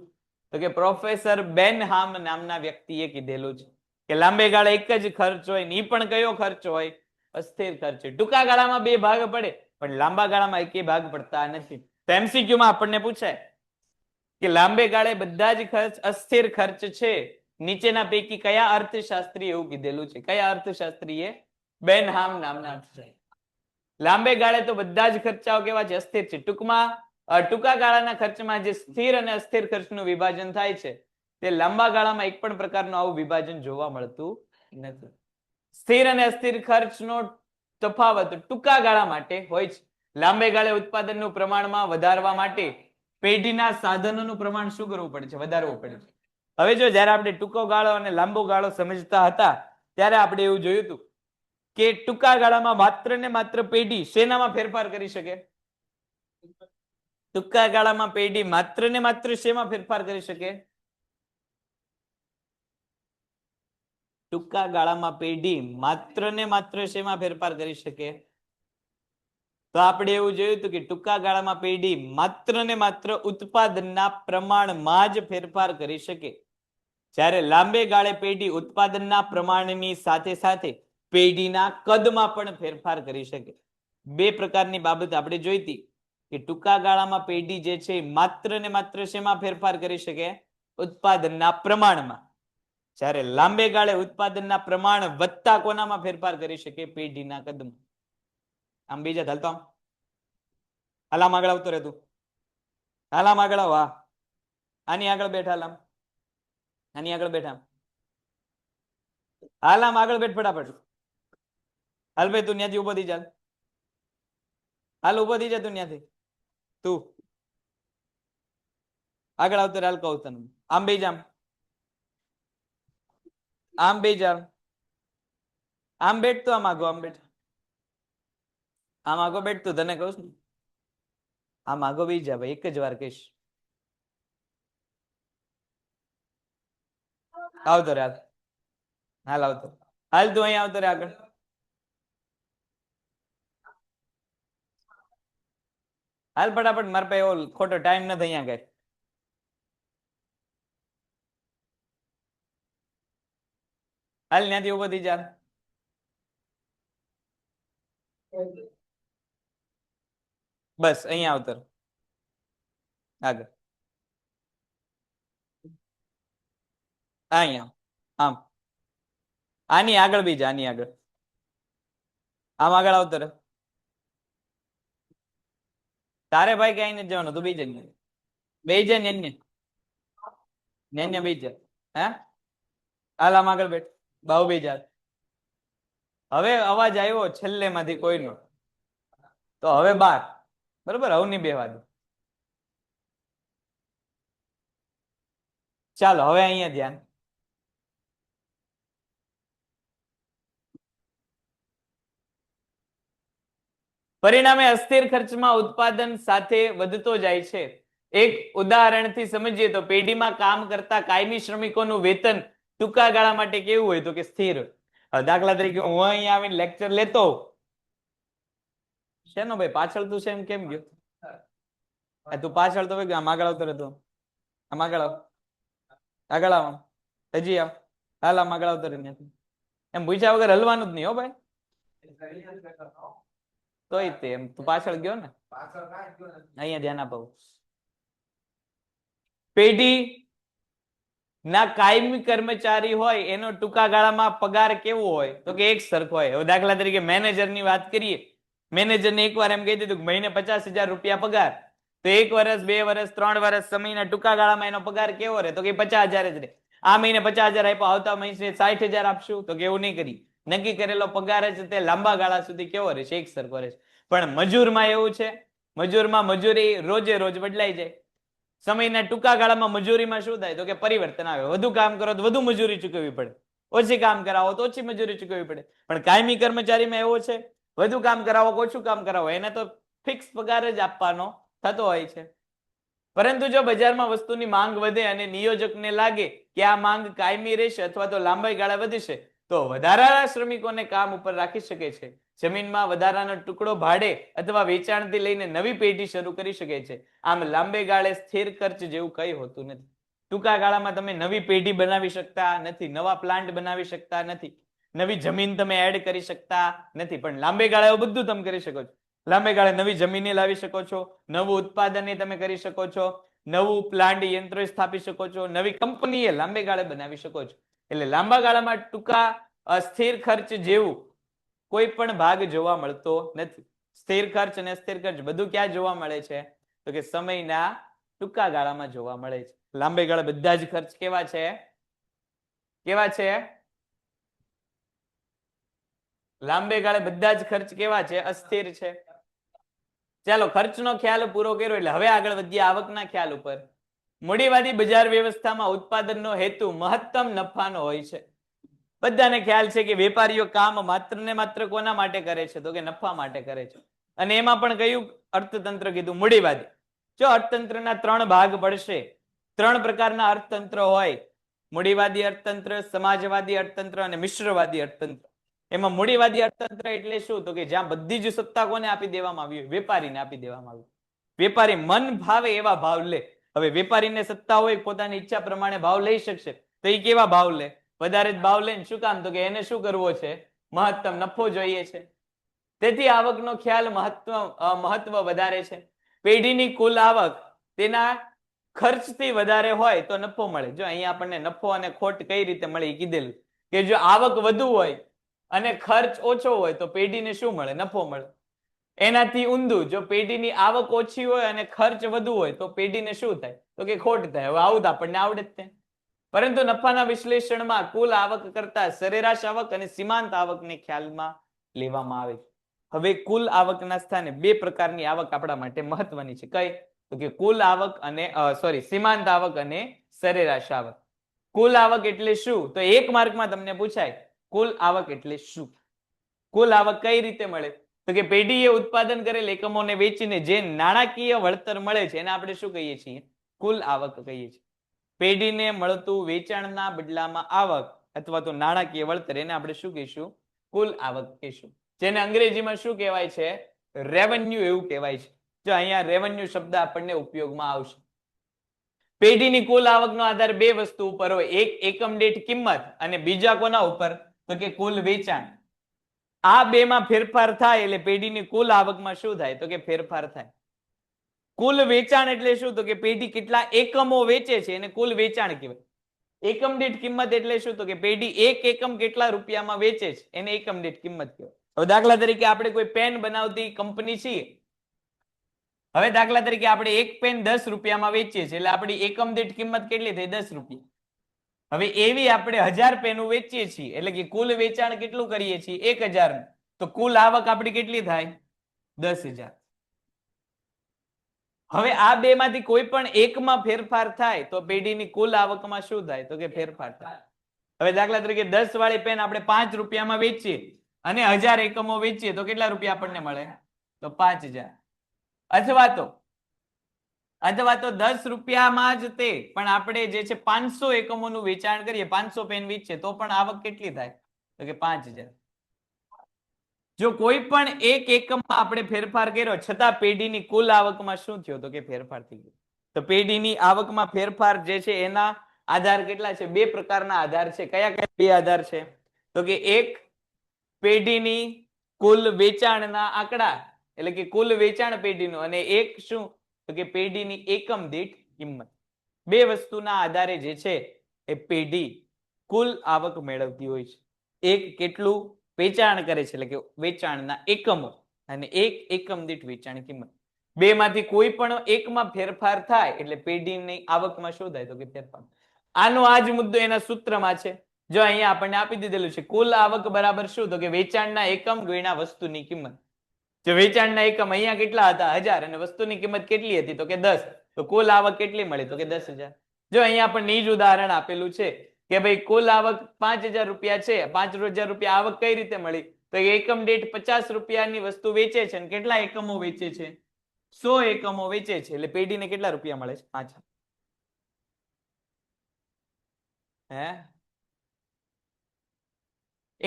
તો કે પ્રોફેસર બેનહામ નામના વ્યક્તિએ કીધેલું છે કે લાંબે ગાળે એક જ ખર્ચ હોય, ને એ પણ કયો ખર્ચ હોય? અસ્થિર ખર્ચ. ટૂંકા ગાળામાં બે ભાગ પડે, પણ લાંબા ગાળામાં એકે ભાગ પડતા નથી. તો MCQ માં આપણને પૂછાય કે લાંબે ગાળે બધા જ ખર્ચ અસ્થિર ખર્ચ છે, નીચેના પૈકી કયા અર્થશાસ્ત્રી એવું કીધેલું છે? કયા અર્થશાસ્ત્રીએ? બેનહામ નામના અર્થશાસ્ત્રી. લાંબે ગાળે તો બધા જ ખર્ચાઓ કેવા છે? અસ્થિર છે. ટૂંકમાં ટૂંકા ગાળાના ખર્ચમાં જે સ્થિર અને અસ્થિર ખર્ચનું વિભાજન થાય છે, તે લાંબા ગાળામાં એક પણ પ્રકારનું આવું વિભાજન જોવા મળતું નથી. સ્થિર અને અસ્થિર ખર્ચનો તફાવત ટૂંકા ગાળા માટે હોય છે. લાંબે ગાળે ઉત્પાદનનું પ્રમાણમાં વધારવા માટે પેઢીના સાધનોનું પ્રમાણ શું કરવું પડે છે? વધારવું પડે છે. હવે જો જ્યારે આપણે ટૂંકો ગાળો અને લાંબો ગાળો સમજતા હતા ત્યારે આપણે એવું જોયું હતું કે ટૂંકા ગાળામાં માત્ર ને માત્ર પેઢી શેનામાં ફેરફાર કરી શકે? ટૂંકા ગાળામાં પેઢી માત્ર ને માત્ર શેમાં ફેરફાર કરી શકે? ટૂંકા ગાળામાં પેઢી માત્ર ને માત્ર શેમાં ફેરફાર કરી શકે? તો આપણે એવું જોયું હતું કે ટૂંકા ગાળામાં પેઢી માત્ર ને માત્ર ઉત્પાદનના પ્રમાણમાં જ ફેરફાર કરી શકે, જ્યારે લાંબે ગાળે પેઢી ઉત્પાદનના પ્રમાણની સાથે સાથે પેઢીના કદમાં પણ ફેરફાર કરી શકે. બે પ્રકારની બાબત આપણે જોઈ હતી કે ટૂંકા ગાળામાં પેઢી જે છે માત્ર ને માત્ર શેમાં ફેરફાર કરી શકે? ઉત્પાદનના પ્રમાણમાં. જ્યારે લાંબે ગાળે ઉત્પાદનના પ્રમાણ વધતા કોનામાં ફેરફાર કરી શકે? પેઢીના કદમાં. આમ બીજા ચાલતો આમ હાલામ આગળ આવતો રહેતું, હાલામ આગળ આવ. આની આગળ બેઠા, હાલામ આની આગળ બેઠા, હાલામ આગળ બેઠ ફટાફટ. હાલ ભાઈ તું ત્યાંથી ઉભો થઈ જા, હાલ ઉભો થઈ જા તું ત્યાંથી. તું આગળ આવતો હાલ કહું તને. આમ બે જામ, આમ બે જા, આમ બેઠ તો આમ આગો, આમ બેઠ, આમ આગો બેઠ તું, તને કહું છું આમ આગો બે જા ભાઈ, એક જ વાર કહીશ. આવતો રે, હાલ આવતો, હાલ તું અહીંયા આવતો રે આગળ. હાલ ફટાફટ, મારા પાસે એવો ખોટો ટાઈમ નથી અહીંયા કઈ. હાલ ત્યાંથી ઉભો થઈ જા. બસ અહીંયા આવતો આગળ, અહીંયા આમ, આની આગળ બી જા, આની આગળ, આમ આગળ આવતો રે. તારે ભાઈ ક્યાંય નથી જવાનું, તું બીજે બે જા ને, બે જા. હે હાલ આમ આગળ બેઠ, બાવ બે જા. હવે અવાજ આવ્યો છેલ્લે માંથી કોઈનો, તો હવે બાર, બરોબર? હવે નહીં બેવા દે. ચાલો હવે અહીંયા ધ્યાન. પરિણામે અસ્થિર ખર્ચમાં ઉત્પાદન સાથે વધતો જાય છે, એક ઉદાહરણથી સમજીએ તો પેઢીમાં કામ કરતા કાયમી શ્રમિકોનું વેતન ટૂંકા ગાળા માટે કેવું હોય તો કે સ્થિર હોય. હવે દાખલા તરીકે હું અહીંયા આવીને લેક્ચર લેતો હોઉં. શેનો ભાઈ પાછળ તું છે એમ કેમ ગયો? તું પાછળ તો આમ આગળ આવતો રહેતો. આમ આગળ આવ, આગળ આવ, હજી આવ, હાલ આમ આગળ આવતો રહે. એમ પૂછ્યા વગર હલવાનું જ નહીં હો ભાઈ. તોય તે એમ તું પાછળ ગયો ને, અહીંયા ધ્યાન આપો. પેઢી ના કાયમી કર્મચારી હોય એનો ટૂંકા ગાળામાં પગાર કેવો હોય તો કે એક સરખો હોય. હવે દાખલા તરીકે મેનેજરની વાત કરીએ, મેનેજરને એકવાર એમ કહી દીધું કે મહિને 50,000 રૂપિયા પગાર, તો 1 વર્ષ 2 વર્ષ 3 વર્ષ સમયના ટૂંકા ગાળામાં એનો પગાર કેવો રહે તો કે 50,000 જ રહે. આ મહિને 50,000 આપ્યા, આવતા મહિને 60,000 આપશું તો કે એવું નહીં કરી. નક્કી કરેલો પગાર જ તે લાંબા ગાળા સુધી કેવો રહેશે? એક સરખો રહેશે. પણ મજૂરમાં એવું છે, મજૂરમાં મજૂરી રોજે રોજ બદલાઈ જાય. સમયના ટૂંકા ગાળામાં મજૂરીમાં શું થાય તો કે પરિવર્તન આવે. વધુ કામ કરો તો વધુ મજૂરી ચૂકવવી પડે, ઓછી કામ કરાવો તો ઓછી મજૂરી ચૂકવવી પડે. પણ કાયમી કર્મચારીમાં એવો છે, વધુ કામ કરાવો કે ઓછું કામ કરાવો એને તો ફિક્સ પગાર જ આપવાનો થતો હોય છે. પરંતુ જો બજારમાં વસ્તુની માંગ વધે અને નિયોજકને લાગે કે આ માંગ કાયમી રહેશે અથવા તો લાંબા ગાળે વધશે તો વધારાના શ્રમિકોને કામ ઉપર રાખી શકે છે. જમીનમાં વધારાનો ટુકડો ભાડે અથવા વેચાણથી લઈને નવી પેઢી શરૂ કરી શકે છે. આમ લાંબે ગાળે સ્થિર ખર્ચ જેવું કંઈ હોતું નથી. ટૂંકા ગાળામાં તમે નવી પેઢી બનાવી શકતા નથી, નવા પ્લાન્ટ બનાવી શકતા નથી, નવી જમીન તમે એડ કરી શકતા નથી. પણ લાંબે ગાળે એવું બધું તમે કરી શકો છો. લાંબે ગાળે નવી જમીને લાવી શકો છો, નવું ઉત્પાદન તમે કરી શકો છો, નવું પ્લાન્ટ યંત્રો સ્થાપી શકો છો, નવી કંપની લાંબે ગાળે બનાવી શકો છો. એટલે લાંબા ગાળામાં ટૂંકા સ્થિર ખર્ચ જેવું કોઈ પણ ભાગ જોવા મળતો નથી. સ્થિર ખર્ચ અને અસ્થિર ખર્ચ બધું ક્યાં જોવા મળે છે તો કે સમયના ટૂંકા ગાળામાં જોવા મળે છે. લાંબે ગાળે બધા જ ખર્ચ કેવા છે? કેવા છે? લાંબે ગાળે બધા જ ખર્ચ કેવા છે? અસ્થિર છે. ચાલો ખર્ચનો ખ્યાલ પૂરો કર્યો એટલે હવે આગળ વધીએ આવકના ખ્યાલ ઉપર. મૂડીવાદી બજાર વ્યવસ્થામાં ઉત્પાદનનો હેતુ મહત્તમ નફાનો હોય છે. બધાને ખ્યાલ છે કે વેપારીઓ કામ માત્ર ને માત્ર કોના માટે કરે છે તો કે નફા માટે કરે છે. અને એમાં પણ કયું અર્થતંત્ર કીધું? મૂડીવાદી. જો અર્થતંત્રના 3 ભાગ પડશે, 3 પ્રકારના અર્થતંત્ર હોય, મૂડીવાદી અર્થતંત્ર, સમાજવાદી અર્થતંત્ર અને મિશ્રવાદી અર્થતંત્ર. એમાં મૂડીવાદી અર્થતંત્ર એટલે શું તો કે જ્યાં બધી જ સત્તા કોને આપી દેવામાં આવી? વેપારીને આપી દેવામાં આવી. વેપારી મન ભાવે એવા ભાવ લે. હવે વેપારીને સત્તા હોય, પોતાની ઈચ્છા પ્રમાણે ભાવ લઈ શકશે, તો એ કેવા ભાવ લે? વધારે જ ભાવ લે. શું કામ તો કે એને શું કરવો છે? મહત્તમ નફો જોઈએ છે. તેથી આવકનો ખ્યાલ મહત્વ વધારે છે. પેઢીની કુલ આવક તેના ખર્ચથી વધારે હોય તો નફો મળે. જો અહીંયા આપણને નફો અને ખોટ કઈ રીતે મળે એ કીધેલું કે જો આવક વધુ હોય અને ખર્ચ ઓછો હોય તો પેઢીને શું મળે? નફો મળે. એનાથી ઊંધું, જો પેઢીની આવક ઓછી હોય અને ખર્ચ વધુ હોય તો પેઢીને શું થાય તો કે ખોટ થાય. હવે આવું તો આપણને આવડે જ છે. પરંતુ નફાના વિશ્લેષણમાં કુલ આવક કરતા સરેરાશ આવક અને સીમાંત આવકને ખ્યાલમાં લેવામાં આવે છે. હવે કુલ આવકના સ્થાને 2 પ્રકારની આવક આપણા માટે મહત્વની છે. કઈ તો કે કુલ આવક અને સીમાંત આવક અને સરેરાશ આવક. કુલ આવક એટલે શું તો 1 માર્કમાં તમને પૂછાય કુલ આવક એટલે શું? કુલ આવક કઈ રીતે મળે તો કે પેઢીએ ઉત્પાદન કરેલ એકમોને વેચીને જે નાણાકીય વળતર મળે છે એને આપણે શું કહીએ છીએ? કુલ આવક કહીએ છીએ. પેઢીને મળતું વેચાણના બદલામાં આવક અથવા તો નાણાકીય વળતર એને આપણે શું કહીશું? કુલ આવક કહીશું. જેને અંગ્રેજીમાં શું કહેવાય છે? રેવન્યુ એવું કહેવાય છે. જો અહીંયા રેવન્યુ શબ્દ આપણને ઉપયોગમાં આવશે. પેઢીની કુલ આવકનો આધાર 2 વસ્તુ ઉપર હોય, એક એકમ દીઠ કિંમત અને બીજા કોના ઉપર તો કે કુલ વેચાણ. આ 2 માં ફેરફાર થાય એટલે પેઢીની કુલ આવકમાં શું થાય તો કે ફેરફાર થાય. કુલ વેચાણ એટલે શું તો કે પેઢી કેટલા એકમો વેચે છે એને કુલ વેચાણ કહેવાય. એકમ દીઠ કિંમત એટલે શું તો કે પેઢી 1 એકમ કેટલા રૂપિયામાં વેચે છે એને એકમ દીઠ કિંમત કહેવાય. હવે દાખલા તરીકે આપણે કોઈ પેન બનાવતી કંપની છીએ. હવે દાખલા તરીકે આપણે એક પેન 10 રૂપિયામાં વેચીએ છીએ એટલે આપણી એકમ દીઠ કિંમત કેટલી થઈ? 10 રૂપિયા. હવે એવી આપણે 1000 પેનો વેચીએ છીએ એટલે કે કુલ વેચાણ કેટલું કરીએ છીએ? 1000. તો કુલ આવક આપણી કેટલી થાય? 10,000. હવે આ 2 માંથી કોઈ પણ એકમાં ફેરફાર થાય તો પેઢીની કુલ આવકમાં શું થાય તો કે ફેરફાર થાય. હવે દાખલા તરીકે 10 વાળી પેન આપણે 5 રૂપિયામાં વેચીએ અને 1000 એકમો વેચીએ તો કેટલા રૂપિયા આપણને મળે? તો 5,000. અથવા તો અથવા તો 10 રૂપિયામાં જ તે પણ આપણે જે છે 500 એકમોનું વેચાણ કરીએ, 500 પેન વેચીએ તો પણ આવક કેટલી થાય? તો કે 5000. જો કોઈ પણ એક એકમમાં આપણે ફેરફાર કર્યો છતાં પેઢીની કુલ આવકમાં શું થયો? તો કે ફેરફાર થઈ ગયો. તો પેઢીની આવકમાં ફેરફાર જે છે એના આધાર કેટલા છે? બે પ્રકારના આધાર છે. કયા કયા બે આધાર છે? તો કે એક પેઢીની કુલ વેચાણના આંકડા, એટલે કે કુલ વેચાણ પેઢીનું, અને એક શું? તો કે પેઢીની એકમ દીઠ કિંમત. બે વસ્તુના આધારે જે છે એ પેઢી કુલ આવક મેળવતી હોય છે. એક કેટલું વેચાણ કરે છે, એટલે કે વેચાણના એકમો, અને એક એકમ દીઠ વેચાણ કિંમત. બે માંથી કોઈ પણ એકમાં ફેરફાર થાય એટલે પેઢીની આવકમાં શું થાય? તો કે ફેરફાર. આનો આ જ મુદ્દો એના સૂત્રમાં છે. જો અહીંયા આપણને આપી દીધેલું છે કુલ આવક બરાબર શું? તો કે વેચાણના એકમ ગુણ્યા વસ્તુની કિંમત. જો વેચાણના એકમ અહીંયા કેટલા હતા? 1000, અને વસ્તુની કિંમત કેટલી હતી? તો કે 10. તો કુલ આવક કેટલી મળી? તો કે 10000. જો અહીંયા આપણને ઈ જ ઉદાહરણ આપેલું છે કે ભાઈ કુલ આવક 5000 રૂપિયા છે. 5000 રૂપિયા આવક કઈ રીતે મળી? તો એકમ દીઠ 50 રૂપિયાની વસ્તુ વેચે છે, અને કેટલા એકમો વેચે છે? 100 એકમો વેચે છે. એટલે પેઢીને કેટલા રૂપિયા મળે છે? 5. હે,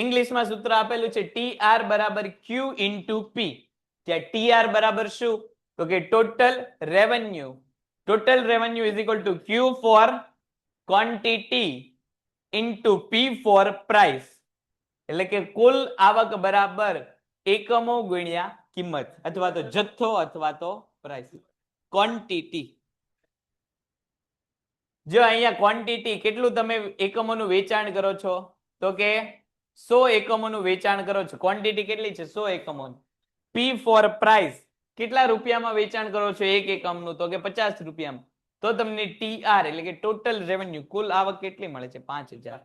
ઇંગ્લિશમાં સૂત્ર આપેલું છે TR બરાબર Q ઇન્ટુ P. ત્યાં TR બરાબર શું? તો કે total revenue. Total revenue is equal to Q for quantity into P for price. એટલે કે કુલ આવક બરાબર એકમો ગુણ્યા કિંમત, અથવા તો જથ્થો, અથવા તો પ્રાઇસ. ક્વોન્ટિટી. જો અહીંયા ક્વોન્ટિટી કેટલું તમે એકમોનું વેચાણ કરો છો? તો કે 100 એકમોનું વેચાણ કરો છો. ક્વોન્ટિટી કેટલી છે? 100 એકમોની. P ફોર પ્રાઇસ, કેટલા રૂપિયામાં વેચાણ કરો છો એક એકમનું? તો કે 50 રૂપિયામાં. તો તમને TR એટલે કે ટોટલ રેવન્યુ, કુલ આવક કેટલી મળે છે? 5000.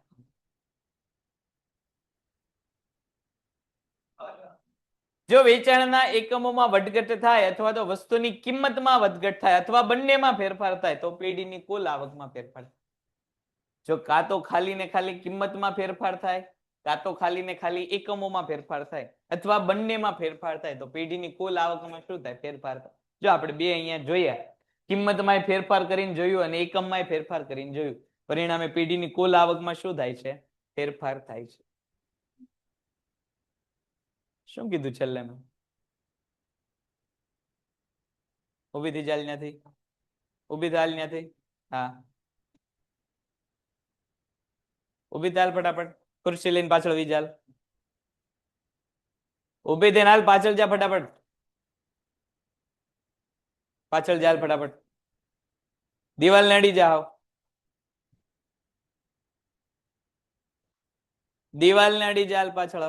જો વેચાણના એકમોમાં વધઘટ થાય, અથવા તો વસ્તુની કિંમતમાં વધઘટ થાય, અથવા બંનેમાં ફેરફાર થાય, તો પેઢીની કુલ આવકમાં ફેરફાર. જો કાં તો ખાલી ને ખાલી કિંમતમાં ફેરફાર થાય, કાં તો ખાલી ને ખાલી એકમોમાં ફેરફાર થાય, અથવા બંનેમાં ફેરફાર થાય, તો પેઢીની કુલ આવકમાં શું થાય? ફેરફાર થાય. જો આપણે બે અહીંયા જોયા, કિંમતમાં ફેરફાર કરીને જોયું અને એકમમાં ફેરફાર કરીને જોયું, પરિણામે પેઢીની કુલ આવકમાં શું થાય છે? ફેરફાર થાય છે. શું કીધું છેલ્લે મેં? ઉભી થઈ ચાલ ત્યાંથી, ઉભી ચાલ ત્યાંથી. હા, ઉભી ચાલ ફટાફટ. ખુરશી લઈને પાછળ વી ચાલ. ઉભી થઈને હાલ, પાછળ જા ફટાફટ. પાછળ ચાલ ફટાફટ. દિવાલ નડી જાઓ. દિવાલ ને અડી ચાલ પાછળ.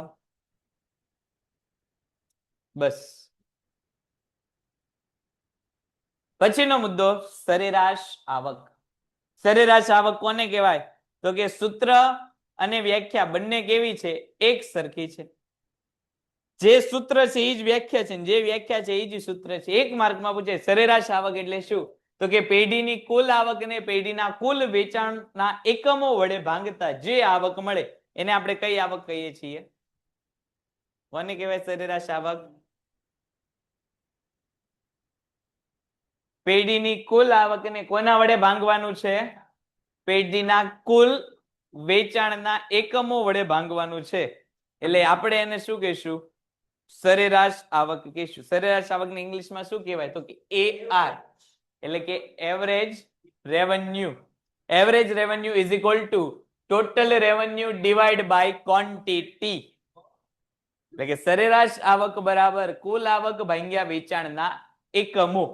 બસ. પછીનો મુદ્દો સરેરાશ આવક. સરેરાશ આવક કોને કહેવાય? તો કે સૂત્ર અને વ્યાખ્યા બંને કેવી છે? એક સરખી છે. જે સૂત્ર છે એ જ વ્યાખ્યા છે, જે વ્યાખ્યા છે એ જ સૂત્ર છે. એક માર્કમાં પૂછે સરેરાશ આવક એટલે શું? તો કે પેઢીની કુલ આવકને પેઢીના કુલ વેચાણના એકમો વડે ભાંગતા જે આવક મળે એને આપણે કઈ આવક કહીએ છીએ? કોને કહેવાય સરેરાશ આવક? પેઢીની કુલ આવકને કોના વડે ભાંગવાનું છે? પેઢીના કુલ વેચાણના એકમો વડે ભાંગવાનું છે. એટલે આપણે એને શું કહીશું? સરેરાશ આવક કહીશું. સરેરાશ આવકને ઇંગ્લિશમાં શું કહેવાય? તો કે AR, એટલે કે average revenue. Average revenue is equal to total revenue divide by quantity. એટલે કે સરેરાશ આવક બરાબર કુલ આવક ભાગ્યા વેચાણના એકમો.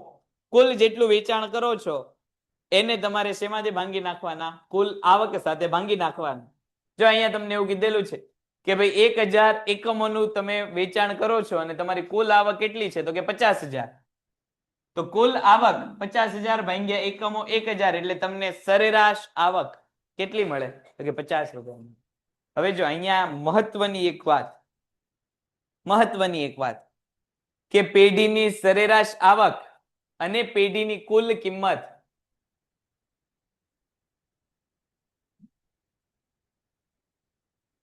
કુલ જેટલું વેચાણ કરો છો એને તમારે શેમાંથી ભાંગી નાખવાના? કુલ આવક સાથે ભાંગી નાખવાના. જો અહીંયા તમને એવું કીધેલું છે કે ભાઈ 1000 એકમોનું તમે વેચાણ કરો છો અને તમારી કુલ આવક કેટલી છે? તો કે 50000. તો કુલ આવક 50000 ભાગ્યા એકમો 1000, એટલે તમને સરેરાશ આવક કેટલી મળે? તો કે 50 રૂપિયા. હવે જો અહીંયા મહત્વની એક વાત કે પેઢીની સરેરાશ આવક અને પેઢીની કુલ કિંમત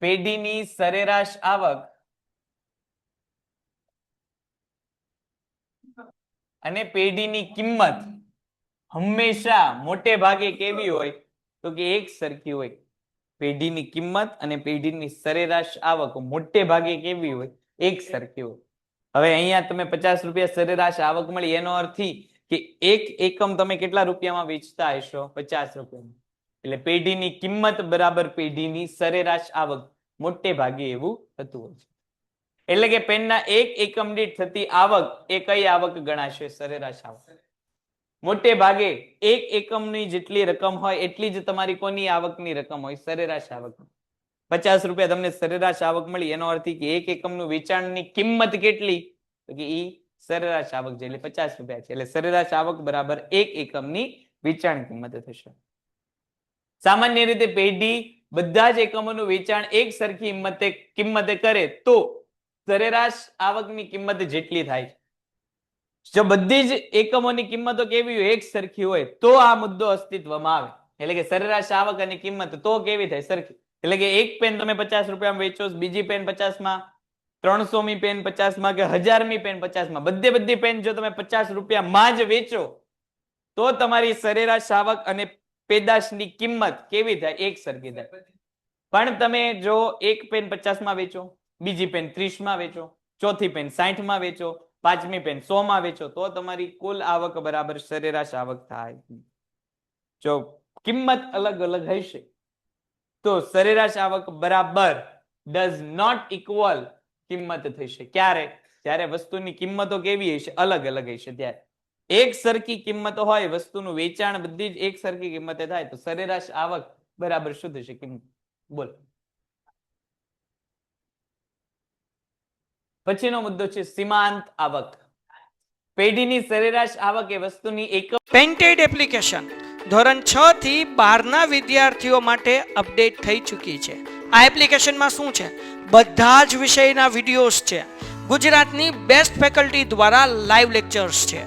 પેઢીની સરેરાશ આવક અને પેઢીની કિંમત હંમેશા મોટે ભાગે કેવી હોય તો કે એક સરખી હોય. પેઢીની કિંમત અને પેઢીની સરેરાશ આવક મોટે ભાગે કેવી હોય? એક સરખી હોય. હવે અહીંયા તમે 50 રૂપિયા સરેરાશ આવક મળી એનો અર્થ કે એક એકમ તમે કેટલા રૂપિયામાં વેચતા હશો? 50 રૂપિયામાં. એટલે પેઢીની કિંમત બરાબર પેઢીની સરેરાશ આવક મોટે ભાગે એવું થતું હોય છે. એટલે કે પેનના એક એકમ દીઠ થતી આવક એ કઈ આવક ગણાશે? સરેરાશ આવક. મોટે ભાગે એક એકમની જેટલી રકમ હોય એટલી જ તમારી કોની આવકની રકમ હોય? સરેરાશ આવક. 50 રૂપિયા તમને સરેરાશ આવક મળી એનો અર્થ કે એક એકમનું વેચાણની કિંમત કેટલી? તો કે ઈ સરેરાશ આવક છે એટલે 50 રૂપિયા છે. એટલે સરેરાશ આવક બરાબર એક એકમની વેચાણ કિંમત થશે. સામાન્ય રીતે પેઢી બધા જ એકમોનું વેચાણ એક સરખી કિંમતે કરે તો સરેરાશ આવકની કિંમત જેટલી થાય છે. જો બધી જ એકમોની કિંમતો કેવી હોય? એક સરખી હોય તો આ મુદ્દો અસ્તિત્વમાં આવે. એટલે કે સરેરાશ આવક અને કિંમત તો કેવી થાય? સરખી. એટલે કે એક પેન તમે 50 રૂપિયામાં વેચો, બીજી પેન 50 માં, 300મી પેન 50 માં કે 1000મી પેન 50 માં, બધી પેન જો તમે 50 રૂપિયામાં જ વેચો તો તમારી સરેરાશ આવક અને પેદાશની કિંમત કેવી થાય? એક સરખી થાય. પણ તમે જો એક પેન 50 માં વેચો, બીજી પેન 30 માં વેચો, ચોથી પેન 60 માં વેચો, પાંચમી પેન 100 માં વેચો તો તમારી કુલ આવક બરાબર સરેરાશ આવક થાય. જો કિંમત અલગ અલગ હશે તો સરેરાશ આવક બરાબર ડઝ નોટ ઇક્વલ કિંમત થશે. ક્યારે? જ્યારે વસ્તુની કિંમતો કેવી હશે? અલગ અલગ હશે. ત્યારે એક સરખી કિંમત હોય, વસ્તુનું વેચાણ બધી જ એક સરખી કિંમતે થાય તો સરેરાશ આવક બરાબર શું થશે? કિંમત. બોલ. પછીનો મુદ્દો છે સીમાંત આવક. પેઢીની સરેરાશ આવક એ વસ્તુની એકમ પેન્ટેડ એપ્લિકેશન ધોરણ 6 થી 12ના વિદ્યાર્થીઓ માટે અપડેટ થઈ ચૂકી છે. આ એપ્લિકેશનમાં શું છે? બધા જ વિષયના વિડીયોઝ છે. ગુજરાતની બેસ્ટ ફેકલ્ટી દ્વારા લાઈવ લેક્ચર્સ છે.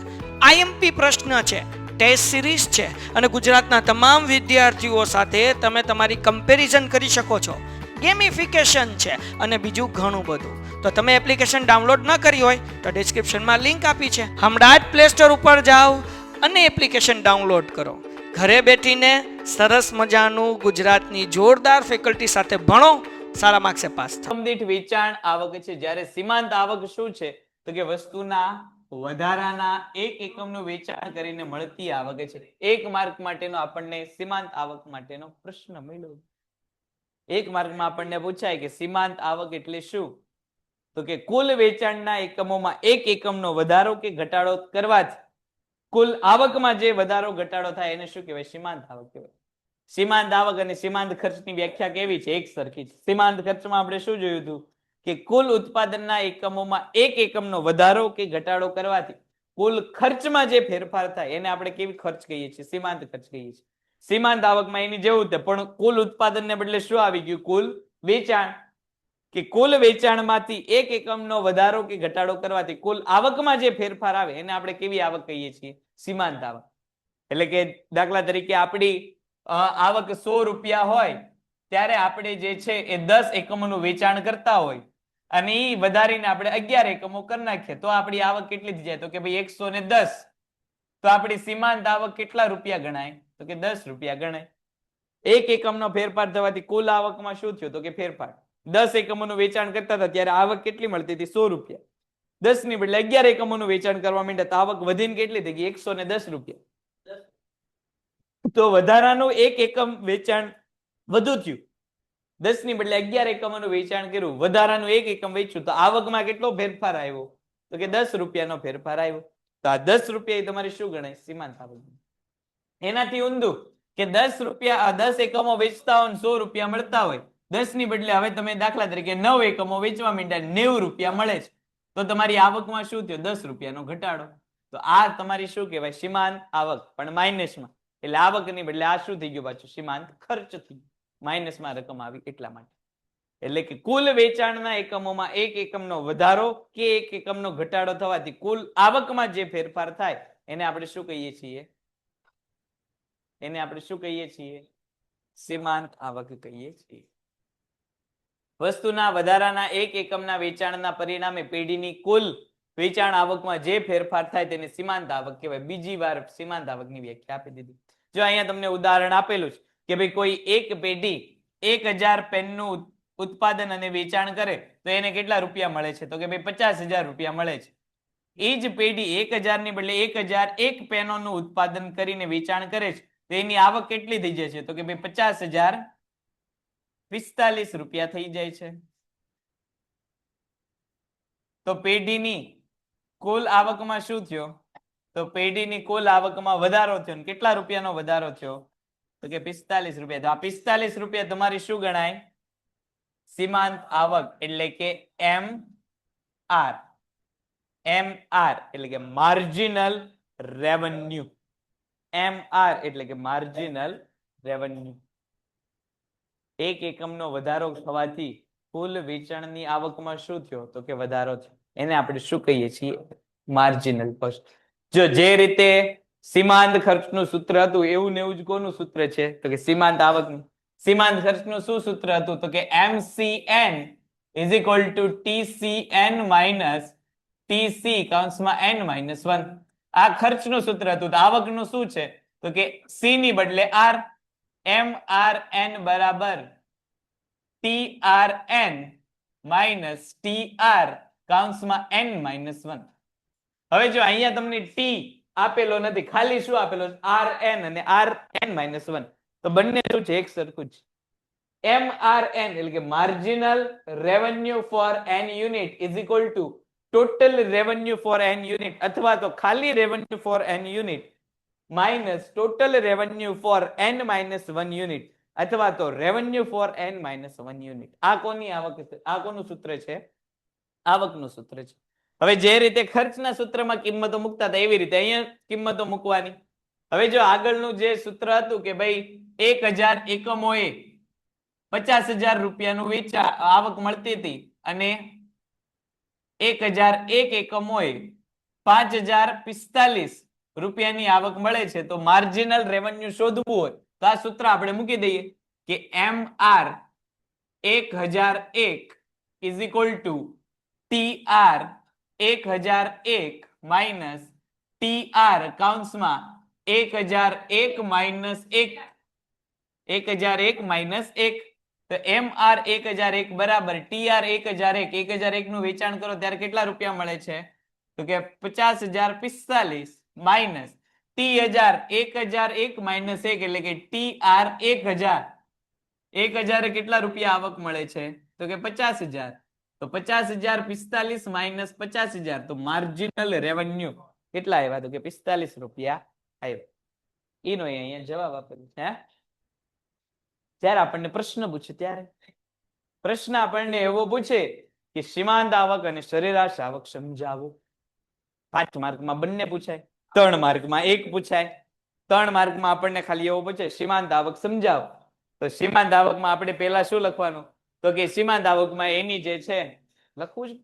આઈએમપી પ્રશ્ન છે, ટેસ્ટ સિરીઝ છે અને ગુજરાતના તમામ વિદ્યાર્થીઓ સાથે તમે તમારી કમ્પેરિઝન કરી શકો છો. ગેમિફિકેશન છે અને બીજું ઘણું બધું. તો તમે એપ્લિકેશન ડાઉનલોડ ન કરી હોય તો ડિસ્ક્રિપ્શનમાં લિંક આપી છે. હમણાં જ પ્લે સ્ટોર ઉપર જાઓ અને એપ્લિકેશન ડાઉનલોડ કરો. ઘરે બેઠીને સરસ મજાનું ગુજરાતની જોરદાર ફેકલ્ટી સાથે ભણો, સારા માર્ક્સે પાસ થાઓ. એકમ દીઠ વેચાણ આવક છે. જ્યારે સીમાંત આવક શું છે? તો કે વસ્તુના વધારાના એક એકમનું વેચાણ કરીને મળતી આવક છે. એક માર્ક માટેનો આપણને સીમાંત આવક માટેનો પ્રશ્ન મળ્યો. એક માર્કમાં આપણને પૂછાય કે સીમાંત આવક એટલે શું? તો કે કુલ વેચાણના એકમોમાં એક એકમનો વધારો કે ઘટાડો કરવાથી કુલ આવકમાં જે વધારો ઘટાડો થાય એને શું કહેવાય? સીમાંત આવક કહેવાય. સીમાંત આવક અને સીમાંત ખર્ચની વ્યાખ્યા કેવી છે? એક સરખી છે. સીમાંત ખર્ચમાં આપણે શું જોયું હતું કે કુલ ઉત્પાદનના એકમોમાં એક એકમનો વધારો કે ઘટાડો કરવાથી કુલ ખર્ચમાં જે ફેરફાર થાય એને આપણે કેવી ખર્ચ કહીએ છીએ? સીમાંત ખર્ચ કહીએ છીએ. સીમાંત આવકમાં એની જેવું છે પણ કુલ ઉત્પાદનને બદલે શું આવી ગયું? કુલ વેચાણ. કે કુલ વેચાણમાંથી એક એકમનો વધારો કે ઘટાડો કરવાથી કુલ આવકમાં જે ફેરફાર આવે એને આપણે કેવી આવક કહીએ છીએ? સીમાંત આવક. એટલે કે દાખલા તરીકે આપણી આવક 100 રૂપિયા હોય ત્યારે આપણે જે છે એ 10 એકમોનું વેચાણ કરતા હોય અને એ વધારીને આપણે 11 એકમો કરી નાખીએ તો આપણી આવક કેટલી થઈ જાય? તો કે ભાઈ 110. તો આપણી સીમાંત આવક કેટલા રૂપિયા ગણાય? તો કે 10 રૂપિયા ગણાય. એક એકમનો ફેરફાર થવાથી કુલ આવકમાં શું થયું? તો કે ફેરફાર. 10 એકમોનું વેચાણ કરતા હતા ત્યારે આવક કેટલી મળતી હતી? 100 રૂપિયા. 10 ની બદલે 11 એકમોનું વેચાણ કરવા માંડ્યા તો આવક વધીને કેટલી થઈ ગઈ? 110 રૂપિયા. તો વધારાનું એક એકમ વેચાણ વધુ થયું. 10 ની બદલે 11 એકમોનું વેચાણ કર્યું, વધારાનું એક એકમ વેચ્યું તો આવકમાં કેટલો ફેરફાર આવ્યો? તો કે 10 રૂપિયાનો ફેરફાર આવ્યો. તો આ 10 રૂપિયા એ તમારી શું ગણાય? સીમાંત આવક. એનાથી ઊંધું કે 10 રૂપિયા 10 એકમો વેચતા હોય 100 રૂપિયા મળતા હોય, 10 ની બદલે હવે તમે દાખલા તરીકે 9 એકમો વેચવા માંડ્યા 90 રૂપિયા મળે છે તો તમારી આવકમાં શું થયું? 10 રૂપિયાનો ઘટાડો. તો આ તમારી શું કહેવાય? સીમાંત આવક, પણ માઇનસમાં. એટલે આવકની બદલે આ શું થઈ ગયું? પાછું સીમાંત ખર્ચ થઈ ગયું. માઇનસમાં રકમ આવી એટલા માટે. એટલે કે કુલ વેચાણના એકમોમાં એક એકમનો વધારો કે એક એકમનો ઘટાડો થવાથી કુલ આવકમાં જે ફેરફાર થાય એને આપણે શું કહીએ છીએ? એને આપણે શું કહીએ છીએ? સીમાંત આવક કહીએ છીએ. વસ્તુના વધારાના એક એકમના વેચાણના પરિણામે પેઢીની કુલ વેચાણ આવકમાં જે ફેરફાર થાય તેને સીમાંત આવક કહેવાય. બીજી વાર સીમાંત આવકની વ્યાખ્યા આપી દીધી. જો અહીંયા તમને ઉદાહરણ આપેલું છે કે ભાઈ કોઈ એક પેઢી 1000 પેનનું ઉત્પાદન અને વેચાણ કરે તો એને કેટલા રૂપિયા મળે છે? તો કે ભાઈ 50,000 રૂપિયા મળે છે. એ જ પેઢી 1000 ની બદલે 1001 પેનોનું ઉત્પાદન કરીને વેચાણ કરે છે તો એની આવક કેટલી થઈ જાય છે? તો કે ભાઈ 50,045 રૂપિયા થઈ જાય છે. તો પેઢીની કુલ આવકમાં શું થયો? તો પેઢીની કુલ આવકમાં વધારો થયો. કેટલા રૂપિયાનો વધારો થયો? તો કે 45 રૂપિયા. તો આ 45 રૂપિયા તમારી શું ગણાય? સીમાંત આવક એટલે કે MR. MR એટલે કે માર્જિનલ રેવન્યુ. MR એટલે કે માર્જિનલ રેવન્યુ. એક એકમનો વધારો થવાથી કુલ વેચાણની આવકમાં શું થયો? તો કે વધારો થયો. એને આપણે શું કહીએ છીએ? Marginal cost. જો જે રીતે સીમાંત ખર્ચનું સૂત્ર હતું એવું ને એવું જ કોનું સૂત્ર છે? તો કે સીમાંત આવકનું. સીમાંત ખર્ચનું શું સૂત્ર હતું? તો કે MCN is equal to TCN minus TC કૌંસમાં n-1. આ ખર્ચનું સૂત્ર હતું. તો આવકનું શું છે? તો કે C ની બદલે R. MRN બરાબર TRN minus TR કૌંસમાં n-1. હવે જો અહીંયા તમને T આપેલો નથી, ખાલી શું આપેલો છે? RN અને RN-1. તો બંને શું છે? એક સરખું જ. MRN એટલે કે marginal revenue for n unit is equal to total revenue for n unit અથવા તો ખાલી revenue for n unit minus total revenue for n-1 unit અથવા તો રેવન્યુ ફોર n-1 યુનિટ. આ કોની આવક છે? આ કોનું સૂત્ર છે? આવકનું સૂત્ર છે. હવે જે રીતે ખર્ચના સૂત્રમાં કિંમતો મૂકતા હતા એવી રીતે અહીંયા કિંમતો મૂકવાની. હવે જો આગળનું જે સૂત્ર હતું કે ભાઈ 1000 એકમોએ 50,000 રૂપિયાનું વેચાણ આવક મળતી હતી અને 1001 એકમોએ 5,045 રૂપિયાની આવક મળે છે તો માર્જિનલ રેવન્યુ શોધવું હોય તો આ સૂત્ર આપણે મૂકી દઈએ કે MR 1001 is equal to TR 1001 minus TR કૌંસમાં 1001 minus 1 1001 minus 1. તો MR 1001 બરાબર TR 1001. 1001 નું વેચાણ કરો ત્યારે કેટલા રૂપિયા મળે છે? તો કે 50,045 માઇનસ T1001 minus 1 એટલે કે TR 1000. 1000 કેટલા રૂપિયા આવક મળે છે? તો કે 50,000. તો 50,045 માઇનસ 50,000 તો માર્જિનલ રેવન્યુ કેટલા આવ્યા? તો કે 45 રૂપિયા આવ્યો. એનો અહીંયા જવાબ આપેલો છે. જ્યારે આપણને પ્રશ્ન પૂછે ત્યારે પ્રશ્ન આપણને એવો પૂછે કે સીમાંત આવક અને સરેરાશ આવક સમજાવો. 5 માર્કમાં બંને પૂછાય, 3 માર્કમાં એક પૂછાય. 3 માર્કમાં આપણને ખાલી એવો પૂછે સીમાંત આવક સમજાવો. તો સીમાંત આવકમાં આપણે પહેલા શું લખવાનું? તો કે સીમાંત આવકમાં એની જે છે લખવું છે.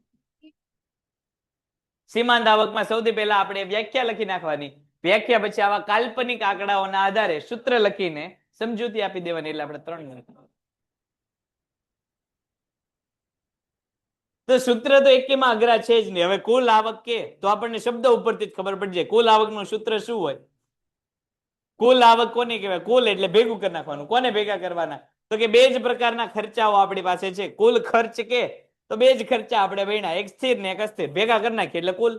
સીમાંત આવકમાં સૌથી પહેલા આપણે વ્યાખ્યા લખી નાખવાની. વ્યાખ્યા પછી આવા કાલ્પનિક આંકડાઓના આધારે સૂત્ર લખીને સમજૂતી આપી દેવાની. એટલે આપણે 3 મિનિટ. તો સૂત્ર તો એકેમાં અઘરા છે જ નહીં. હવે કુલ આવક કે તો આપણને શબ્દ ઉપરથી જ ખબર પડી જાય કુલ આવકનું સૂત્ર શું હોય. કુલ આવક કોને કહેવાય? કુલ એટલે ભેગું કરી નાખવાનું. કોને ભેગા કરવાના? તો કે બે જ પ્રકારના ખર્ચાઓ આપણી પાસે છે. કુલ ખર્ચ કે તો બે જ ખર્ચા આપણે ભણ્યા, એક સ્થિર ને એક અસ્થિર. ભેગા કરી નાખીએ એટલે કુલ.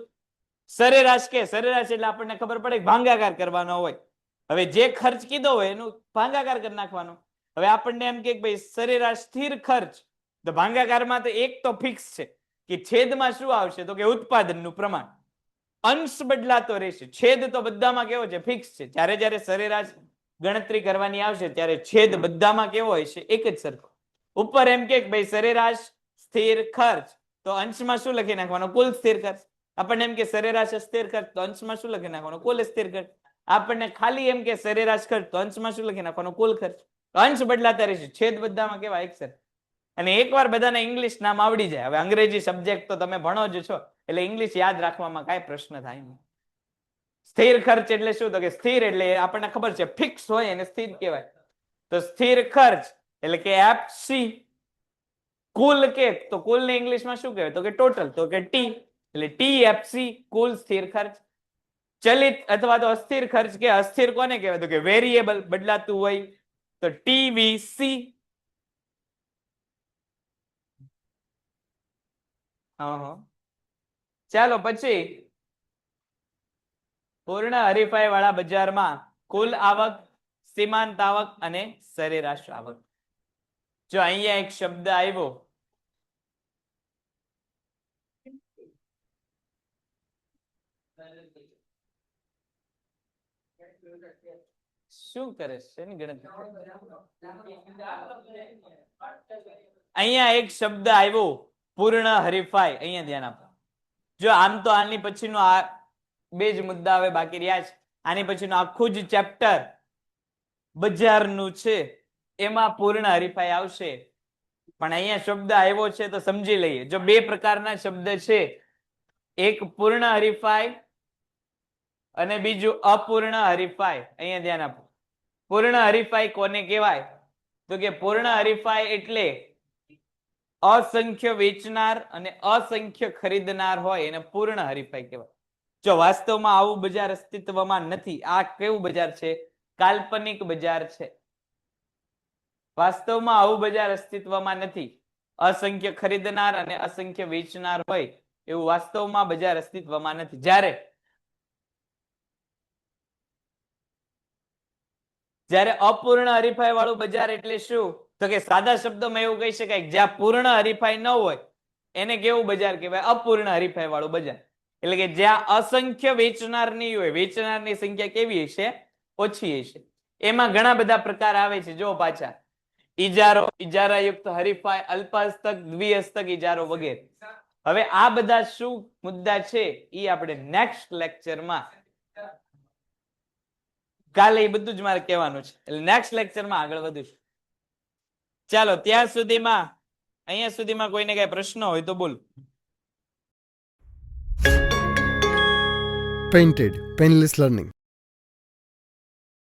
સરેરાશ કે સરેરાશ એટલે આપણને ખબર પડે કે ભાગાકાર કરવાનો હોય. હવે જે ખર્ચ કીધો હોય એનું ભાગાકાર કરી નાખવાનો. હવે આપણને એમ કે ભાઈ સરેરાશ સ્થિર ખર્ચ, તો ભાગાકારમાં તો એક તો ફિક્સ છે કે છેદમાં શું આવશે? તો કે ઉત્પાદનનું પ્રમાણ. અંશ બદલાતો રહેશે, છેદ તો બધામાં કેવો છે? ફિક્સ છે. જ્યારે જ્યારે સરેરાશ ગણતરી કરવાની આવશે ત્યારે છેદ બધામાં કેવો હોય છે? એક જ સરખો. ઉપર એમ કે ભાઈ સરેરાશ સ્થિર ખર્ચ તો અંશમાં શું લખી નાખવાનો? કુલ સ્થિર ખર્ચ. આપણને એમ કે સરેરાશ સ્થિર ખર્ચ તો અંશમાં શું લખી નાખવાનો? કુલ સ્થિર ખર્ચ. આપણને ખાલી એમ કે સરેરાશ ખર્ચ તો અંશમાં શું લખી નાખવાનો? કુલ ખર્ચ. અંશ બદલાતા રહેશે, છેદ બધામાં કેવા? એક સરખા. અને એકવાર બધાને ઇંગ્લિશ નામ આવડી જાય, હવે અંગ્રેજી સબ્જેક્ટ તો તમે ભણો જ છો એટલે ઇંગ્લિશ યાદ રાખવામાં કાંઈ પ્રશ્ન થાય નહીં. સ્થિર ખર્ચ એટલે શું? તો કે સ્થિર એટલે આપણને ખબર છે ફિક્સ હોય એને સ્થિર કહેવાય. તો સ્થિર ખર્ચ એટલે કે FC. કુલ કે તો કુલ ને ઇંગ્લિશમાં શું કહેવાય? તો કે ટોટલ. તો કે T. એટલે TFC કુલ સ્થિર ખર્ચ. ચલિત અથવા તો અસ્થિર ખર્ચ કે અસ્થિર કોને કહેવાય તો કે વેરિયેબલ બદલાતું હોય તો TVC. ચાલો પછી પૂર્ણ હરીફાઈ વાળા બજારમાં કુલ આવક, સીમાંત આવક અને સરેરાશ આવક. જો અહીંયા એક શબ્દ આવ્યો શું કરે છે એની ગણતરી. અહીંયા એક શબ્દ આવ્યો પૂર્ણ હરીફાઈ. અહીંયા ધ્યાન આપો. જો આમ તો આની પછીનો આ બે જ મુદ્દા હવે બાકી રહ્યા છે. આની પછીનું આખું જ ચેપ્ટર બજારનું છે, એમાં પૂર્ણ હરીફાઈ આવશે. પણ અહીંયા શબ્દ આવ્યો છે તો સમજી લઈએ. જો બે પ્રકારના શબ્દ છે, એક પૂર્ણ હરીફાઈ અને બીજું અપૂર્ણ હરીફાઈ. અહીંયા ધ્યાન આપો. પૂર્ણ હરીફાઈ કોને કહેવાય તો કે પૂર્ણ હરીફાઈ એટલે અસંખ્ય વેચનાર અને અસંખ્ય ખરીદનાર હોય એને પૂર્ણ હરીફાઈ કહેવાય. જો વાસ્તવમાં આવું બજાર અસ્તિત્વમાં નથી. આ કેવું બજાર છે? કાલ્પનિક બજાર છે. વાસ્તવમાં આવું બજાર અસ્તિત્વમાં નથી. અસંખ્ય ખરીદનાર અને અસંખ્ય વેચનાર હોય એવું વાસ્તવમાં બજાર અસ્તિત્વમાં નથી. જ્યારે અપૂર્ણ હરીફાઈ વાળું બજાર એટલે શું તો કે સાદા શબ્દોમાં એવું કહી શકાય જ્યાં પૂર્ણ હરીફાઈ ન હોય એને કેવું બજાર કહેવાય? અપૂર્ણ હરીફાઈ વાળું બજાર. એટલે કે જ્યાં અસંખ્ય વેચનાર નહીં હોય, વેચનારની સંખ્યા કેવી હશે? ઓછી હશે. એમાં ઘણા બધા પ્રકાર આવે છે. જો પાછા ઇજારો, ઇજારાયુક્ત હરીફાઈ, અલ્પહસ્તક, દ્વિહસ્તક ઇજારો વગેરે. હવે આ બધા શું મુદ્દા છે એ આપણે નેક્સ્ટ લેક્ચરમાં, કાલે એ બધું જ મારે કહેવાનું છે. એટલે નેક્સ્ટ લેક્ચરમાં આગળ વધીશું. ચાલો ત્યાં સુધીમાં અહીંયા સુધીમાં કોઈને કઈ પ્રશ્ન હોય તો બોલો. Painted, Painless Learning.